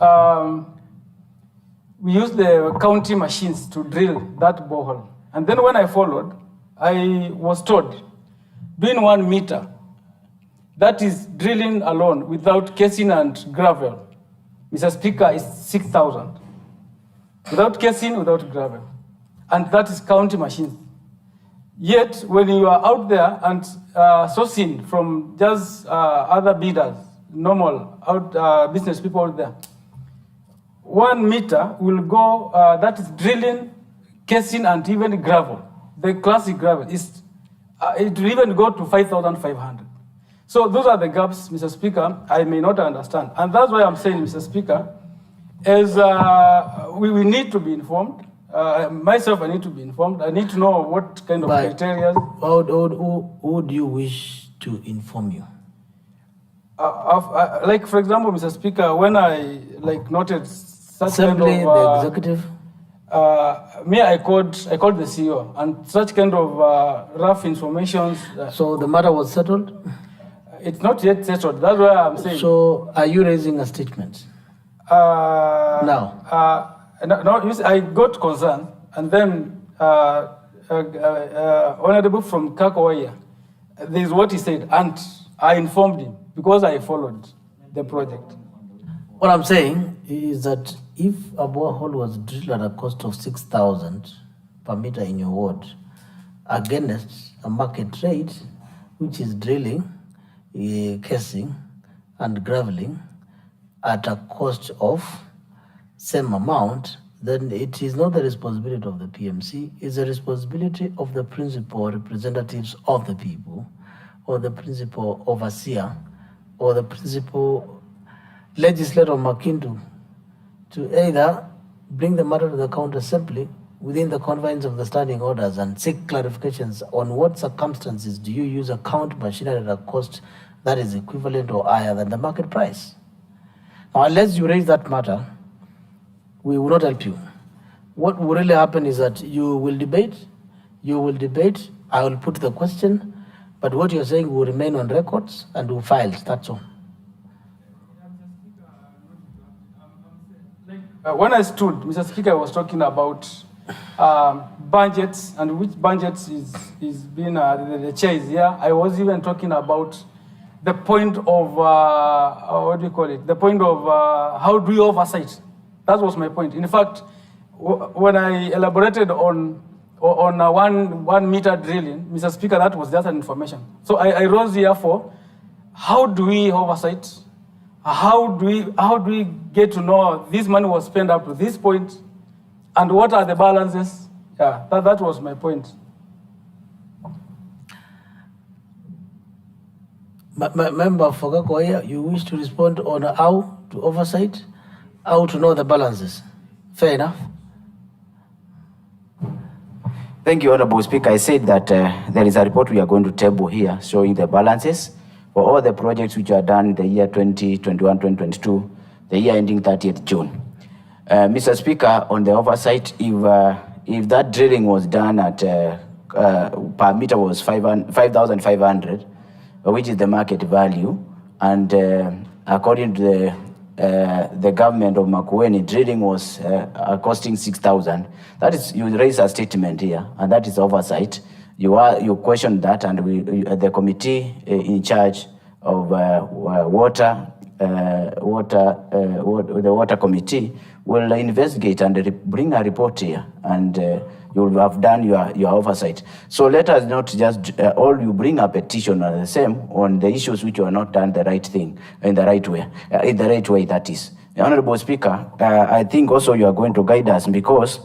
the county machines to drill that borehole. And then when I followed, I was told, doing 1 meter, that is drilling alone without casing and gravel, Mr. Speaker, is 6,000. Without casing, without gravel. And that is county machines. Yet, when you are out there and sourcing from just other bidders, normal business people out there, 1 meter will go, that is drilling, casing, and even gravel. The classic gravel, is it will even go to 5,500. So those are the gaps, Mr. Speaker, I may not understand. And that's why I'm saying, Mr. Speaker, as we need to be informed. Myself, I need to be informed. I need to know what kind of criteria. Who do you wish to inform you? Like, for example, Mr. Speaker, when I noted such Assembly, kind of... the executive? I called the CEO, and such kind of rough information. So the matter was settled? It's not yet settled. That's why I'm saying. So are you raising a statement? Now? No, you see, I got concerned, and then Honorable from Kakowaya, this is what he said, and I informed him because I followed the project. What I'm saying is that if a borehole was drilled at a cost of 6,000 per meter in your ward, against a market rate, which is drilling, casing, and graveling at a cost of same amount, then it is not the responsibility of the PMC, it's the responsibility of the principal representatives of the people, or the principal overseer, or the principal legislator of Makindu to either bring the matter to the county assembly within the confines of the standing orders and seek clarifications on what circumstances do you use account machinery at a cost that is equivalent or higher than the market price. Now, unless you raise that matter, we will not help you. What will really happen is that you will debate, I will put the question, but what you're saying will remain on records and will file, that's all. When I stood, Mr. Speaker was talking about budgets and which budgets is being, the chair is here. I was even talking about the point of, what do you call it? The point of how do we oversight? That was my point. In fact, when I elaborated on 1 meter drilling, Mr. Speaker, that was just an information. So I rose here for how do we oversight? How do we get to know this money was spent up to this point, and what are the balances? Yeah, that was my point. Member for Kakoya, you wish to respond on how to oversight, how to know the balances. Fair enough. Thank you, Honorable Speaker. I said that there is a report we are going to table here showing the balances for all the projects which are done in the year 2021, 2022, the year ending 30th June. Mr. Speaker, on the oversight, if that drilling was done at per meter was 5,500, which is the market value, and according to the government of Makueni, drilling was costing 6,000. That is, you raise a statement here, and that is oversight. You questioned that, and the committee in charge of the water committee will investigate and bring a report here, and you will have done your oversight. So let us not just all you bring a petition are the same on the issues which are not done the right thing in the right way, that is. Honorable Speaker, I think also you are going to guide us because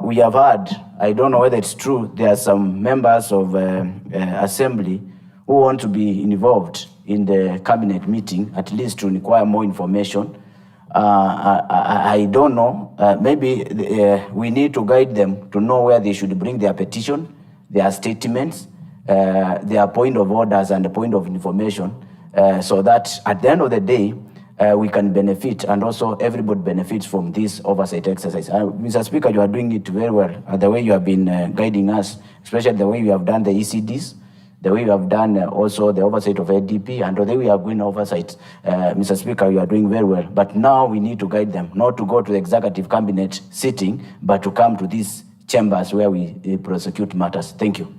we have heard, I don't know whether it's true, there are some members of assembly who want to be involved in the cabinet meeting, at least to require more information. I don't know, maybe we need to guide them to know where they should bring their petition, their statements, their point of orders and the point of information, so that at the end of the day, we can benefit, and also everybody benefits from this oversight exercise. Mr. Speaker, you are doing it very well, the way you have been guiding us, especially the way you have done the ECDs, the way you have done also the oversight of ADP, and the way we are going oversight. Mr. Speaker, you are doing very well. But now we need to guide them, not to go to the executive cabinet sitting, but to come to these chambers where we prosecute matters. Thank you.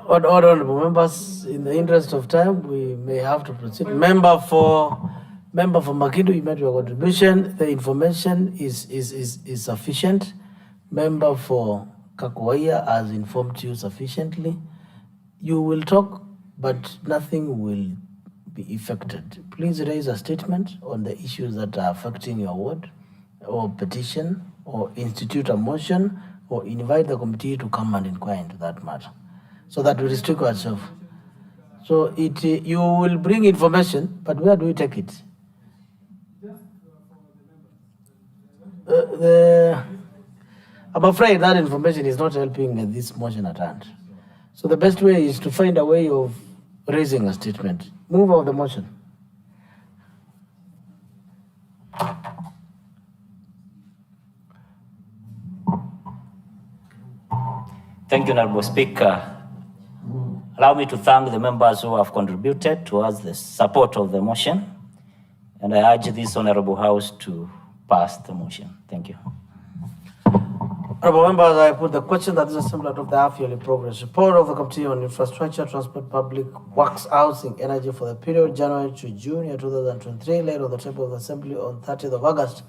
Honorable members, in the interest of time, we may have to proceed. Member for Makindu, you made your contribution. The information is sufficient. Member for Kakoya has informed you sufficiently. You will talk, but nothing will be affected. Please raise a statement on the issues that are affecting your ward, or petition, or institute a motion, or invite the committee to come and inquire into that matter, so that we restrict ourselves. So you will bring information, but where do we take it? I'm afraid that information is not helping this motion at hand. So the best way is to find a way of raising a statement. Move of the motion. Thank you, Honorable Speaker. Allow me to thank the members who have contributed towards the support of the motion, and I urge this Honorable House to pass the motion. Thank you. Honorable members, I put the question that is assembled of the half-yearly progress report of the Committee on Infrastructure, Transport, Public Works, Housing, Energy for the period January to June, year 2023, laid on the table of the Assembly on 30th of August,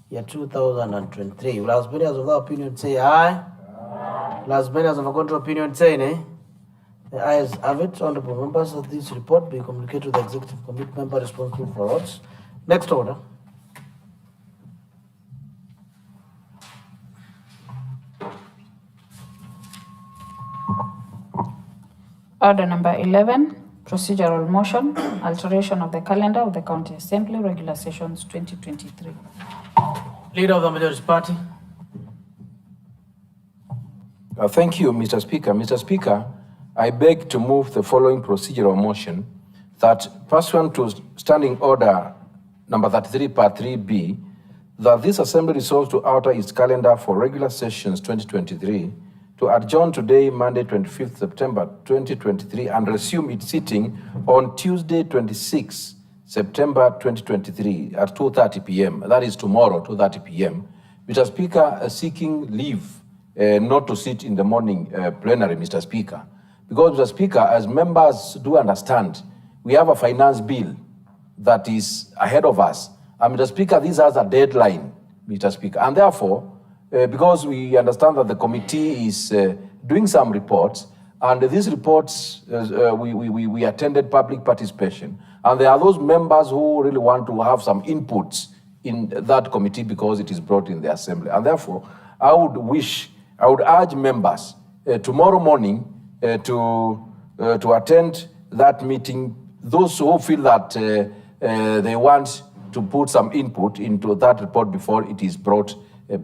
year 2023. Will as many as of that opinion say aye? Will as many as of a contrary opinion say nay? The ayes have it. Honorable members, of this report be communicated to the Executive Committee member responsible for votes. Next order. Order number 11, procedural motion, alteration of the calendar of the County Assembly, regular sessions 2023. Leader of the Majority Party. Thank you, Mr. Speaker. Mr. Speaker, I beg to move the following procedural motion that pursuant to Standing Order number 33 part 3B, that this Assembly resolves to alter its calendar for regular sessions 2023 to adjourn today, Monday, 25th September 2023, and resume its sitting on Tuesday, 26 September 2023 at 2:30 p.m. That is tomorrow, 2:30 p.m. Mr. Speaker, seeking leave not to sit in the morning plenary, Mr. Speaker. Because, Mr. Speaker, as members do understand, we have a finance bill that is ahead of us. And Mr. Speaker, this has a deadline, Mr. Speaker. And therefore, because we understand that the committee is doing some reports, and these reports, we attended public participation, and there are those members who really want to have some inputs in that committee because it is brought in the assembly. And therefore, I would urge members tomorrow morning to attend that meeting. Those who feel that they want to put some input into that report before it is brought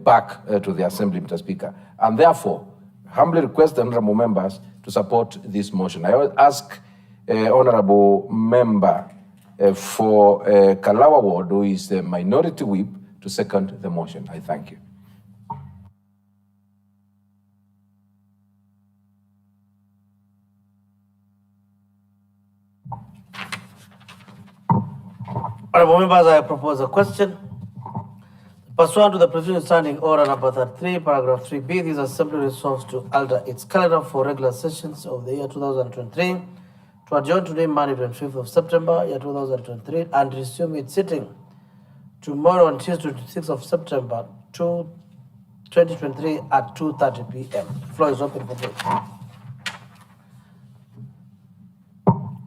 back to the assembly, Mr. Speaker. And therefore, humbly request the honorable members to support this motion. I will ask honorable member for Kalawa Ward, who is the minority whip, to second the motion. I thank you. Honorable members, I propose a question. Pursuant to the President's Standing Order number 33, paragraph 3B, this Assembly resolves to alter its calendar for regular sessions of the year 2023 to adjourn today, Monday, 25th of September, year 2023, and resume its sitting tomorrow on Tuesday, 26th of September, 2023 at 2:30 p.m. The floor is open for vote.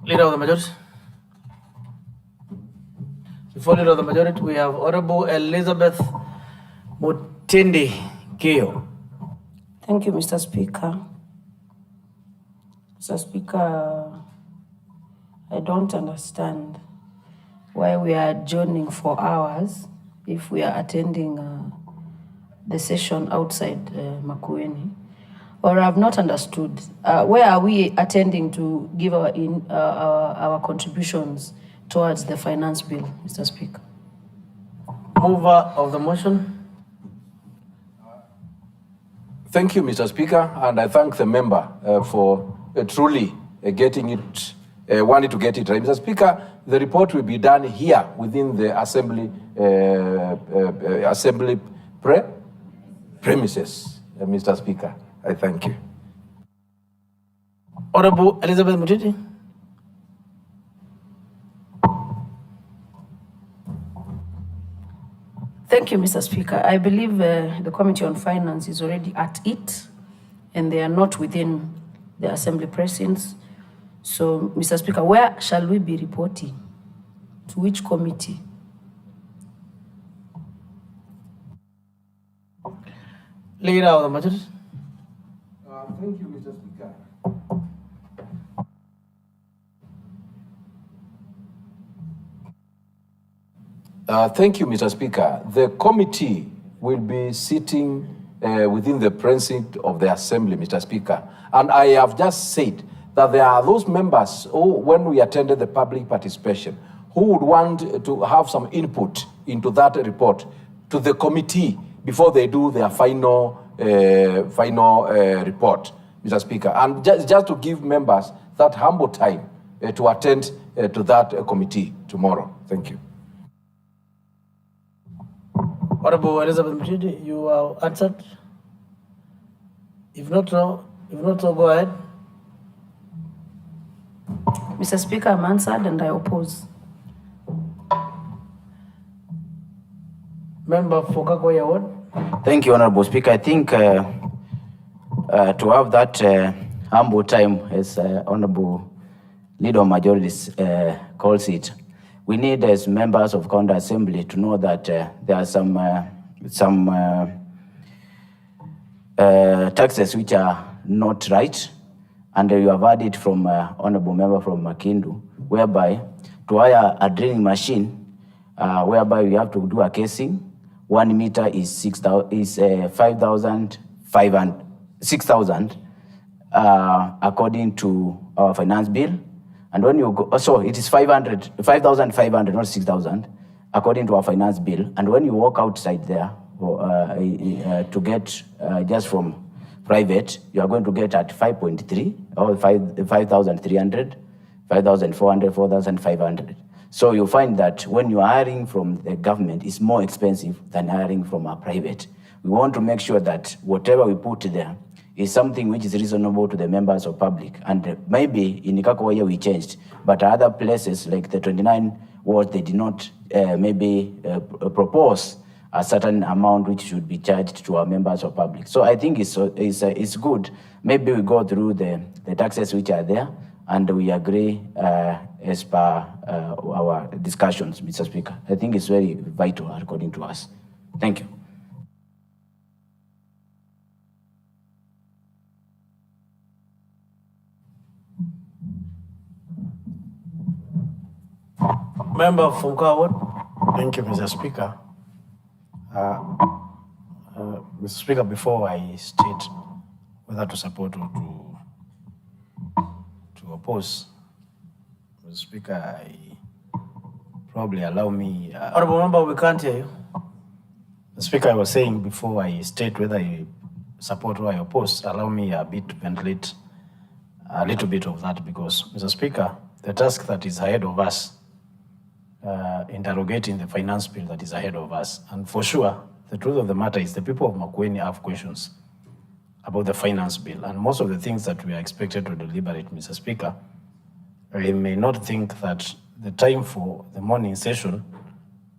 Leader of the majority. Before Leader of the Majority, we have Honorable Elizabeth Mutindi Gio. Thank you, Mr. Speaker. Mr. Speaker, I don't understand why we are adjourning for hours if we are attending the session outside Makueni. Or I've not understood. Where are we attending to give our contributions towards the finance bill, Mr. Speaker? Mover of the motion. Thank you, Mr. Speaker, and I thank the member for truly getting it, wanting to get it right. Mr. Speaker, the report will be done here within the assembly premises, Mr. Speaker. I thank you. Honorable Elizabeth Mutindi. Thank you, Mr. Speaker. I believe the Committee on Finance is already at it, and they are not within the Assembly precincts. So, Mr. Speaker, where shall we be reporting? To which committee? Leader of the Majority. Thank you, Mr. Speaker. Thank you, Mr. Speaker. The committee will be sitting within the precinct of the Assembly, Mr. Speaker. And I have just said that there are those members who, when we attended the public participation, who would want to have some input into that report to the committee before they do their final report, Mr. Speaker. And just to give members that humble time to attend to that committee tomorrow. Thank you. Honorable Elizabeth Mutindi, you are answered. If not so, go ahead. Mr. Speaker, I'm answered and I oppose. Member for Kakoya Ward. Thank you, Honorable Speaker. I think to have that humble time, as Honorable Leader of Majorities calls it, we need, as members of County Assembly, to know that there are some taxes which are not right, and you have heard it from Honorable Member from Makindu, whereby to hire a drilling machine, whereby we have to do a casing, 1 meter is 5,500 6,000 according to our finance bill. And when you go, so it is 5,500, not 6,000, according to our finance bill. And when you walk outside there to get just from private, you are going to get at 5.3 or 5,300, 5,400, 4,500. So you find that when you are hiring from the government, it's more expensive than hiring from a private. We want to make sure that whatever we put there is something which is reasonable to the members of public. And maybe in Ikakoya we changed, but other places like the 29 wards, they did not propose a certain amount which should be charged to our members of public. So I think it's good. Maybe we go through the taxes which are there and we agree as per our discussions, Mr. Speaker. I think it's very vital according to us. Thank you. Member from Coward. Thank you, Mr. Speaker. Mr. Speaker, before I state whether to support or to oppose, Mr. Speaker, probably allow me... Honorable Member, we can't hear you. Mr. Speaker, I was saying before I state whether I support or I oppose, allow me a bit to ventilate a little bit of that because, Mr. Speaker, the task that is ahead of us, interrogating the finance bill that is ahead of us. And for sure, the truth of the matter is the people of Makueni have questions about the finance bill. And most of the things that we are expected to deliberate, Mr. Speaker, we may not think that the time for the morning session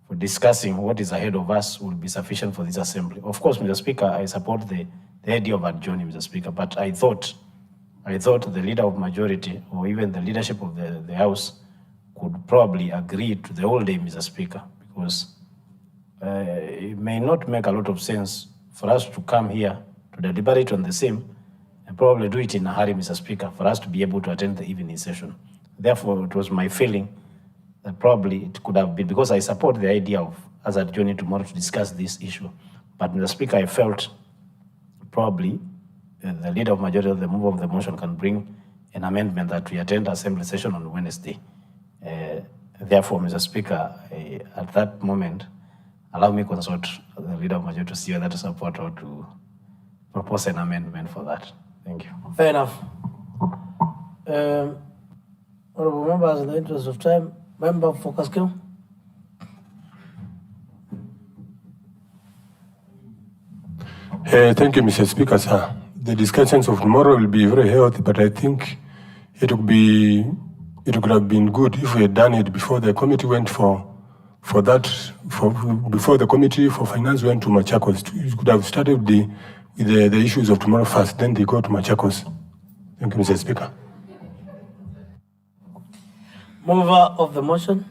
for discussing what is ahead of us will be sufficient for this assembly. Of course, Mr. Speaker, I support the idea of adjourning, Mr. Speaker, but I thought the leader of majority or even the leadership of the House could probably agree to the whole day, Mr. Speaker, because it may not make a lot of sense for us to come here to deliberate on the same and probably do it in a hurry, Mr. Speaker, for us to be able to attend the evening session. Therefore, it was my feeling that probably it could have been, because I support the idea of us adjourning tomorrow to discuss this issue. But, Mr. Speaker, I felt probably the leader of majority of the mover of the motion can bring an amendment that we attend assembly session on Wednesday. Therefore, Mr. Speaker, at that moment, allow me to consult the leader of majority to see whether to support or to propose an amendment for that. Thank you. Fair enough. Honorable members, in the interest of time, Member for Kaskil. Thank you, Mr. Speaker, sir. The discussions of tomorrow will be very healthy, but I think it would have been good if we had done it before the committee went before the committee for finance went to Machakos. You could have started with the issues of tomorrow first, then they go to Machakos. Thank you, Mr. Speaker. Mover of the motion.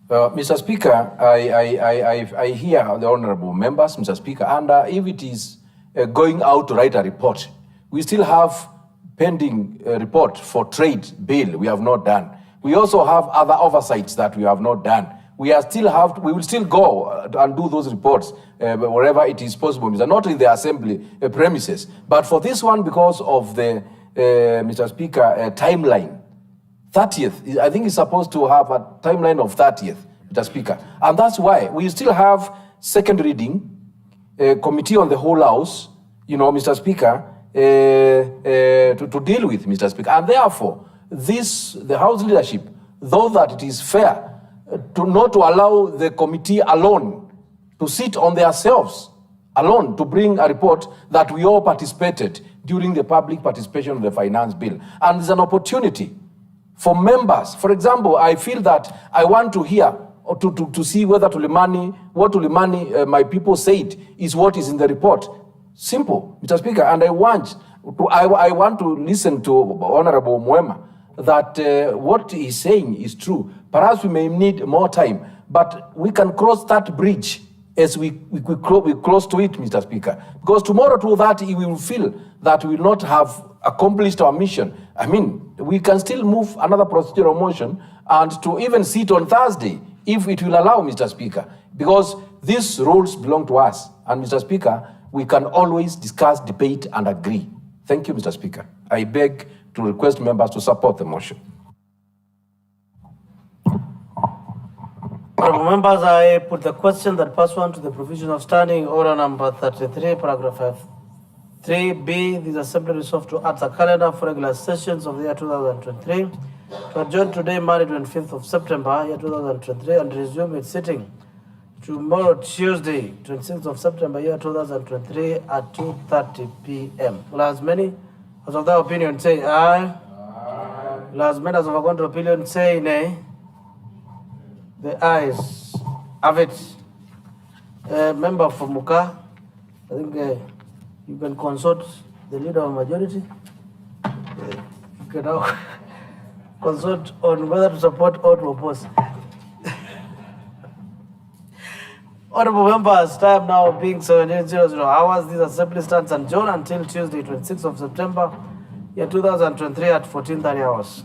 Mr. Speaker, I hear the honorable members, Mr. Speaker, and if it is going out to write a report, we still have pending report for trade bill we have not done. We also have other oversights that we have not done. We will still go and do those reports wherever it is possible, not in the assembly premises. But for this one, because of the, Mr. Speaker, timeline, 30th, I think it's supposed to have a timeline of 30th, Mr. Speaker. And that's why we still have second reading, committee on the whole house, Mr. Speaker, to deal with, Mr. Speaker. And therefore, the House leadership, though that it is fair not to allow the committee alone to sit on themselves alone to bring a report that we all participated during the public participation of the finance bill. And there's an opportunity for members. For example, I feel that I want to hear or to see whether what Tulimani, my people said, is what is in the report. Simple, Mr. Speaker. And I want to listen to Honorable Mwema that what he's saying is true. Perhaps we may need more time, but we can cross that bridge as we close to it, Mr. Speaker. Because tomorrow, to that, we will feel that we will not have accomplished our mission. I mean, we can still move another procedural motion and to even sit on Thursday if it will allow, Mr. Speaker, because these rules belong to us. And Mr. Speaker, we can always discuss, debate, and agree. Thank you, Mr. Speaker. I beg to request members to support the motion. Honorable members, I put the question that pursuant to the provision of Standing Order number 33, paragraph 3B, this Assembly resolved to add the calendar for regular sessions of the year 2023 to adjourn today, Monday, 25th of September, year 2023, and resume its sitting tomorrow, Tuesday, 26th of September, year 2023, at 2:30 p.m. Will as many as of that opinion say aye? Aye. Will as many as of a contrary opinion say nay? The ayes have it. Member for Muka, I think you can consult the leader of majority. You can now consult on whether to support or to oppose. Honorable members, time now being 17:00 hours. This assembly stands adjourned until Tuesday, 26th of September, year 2023 at 14:30 hours.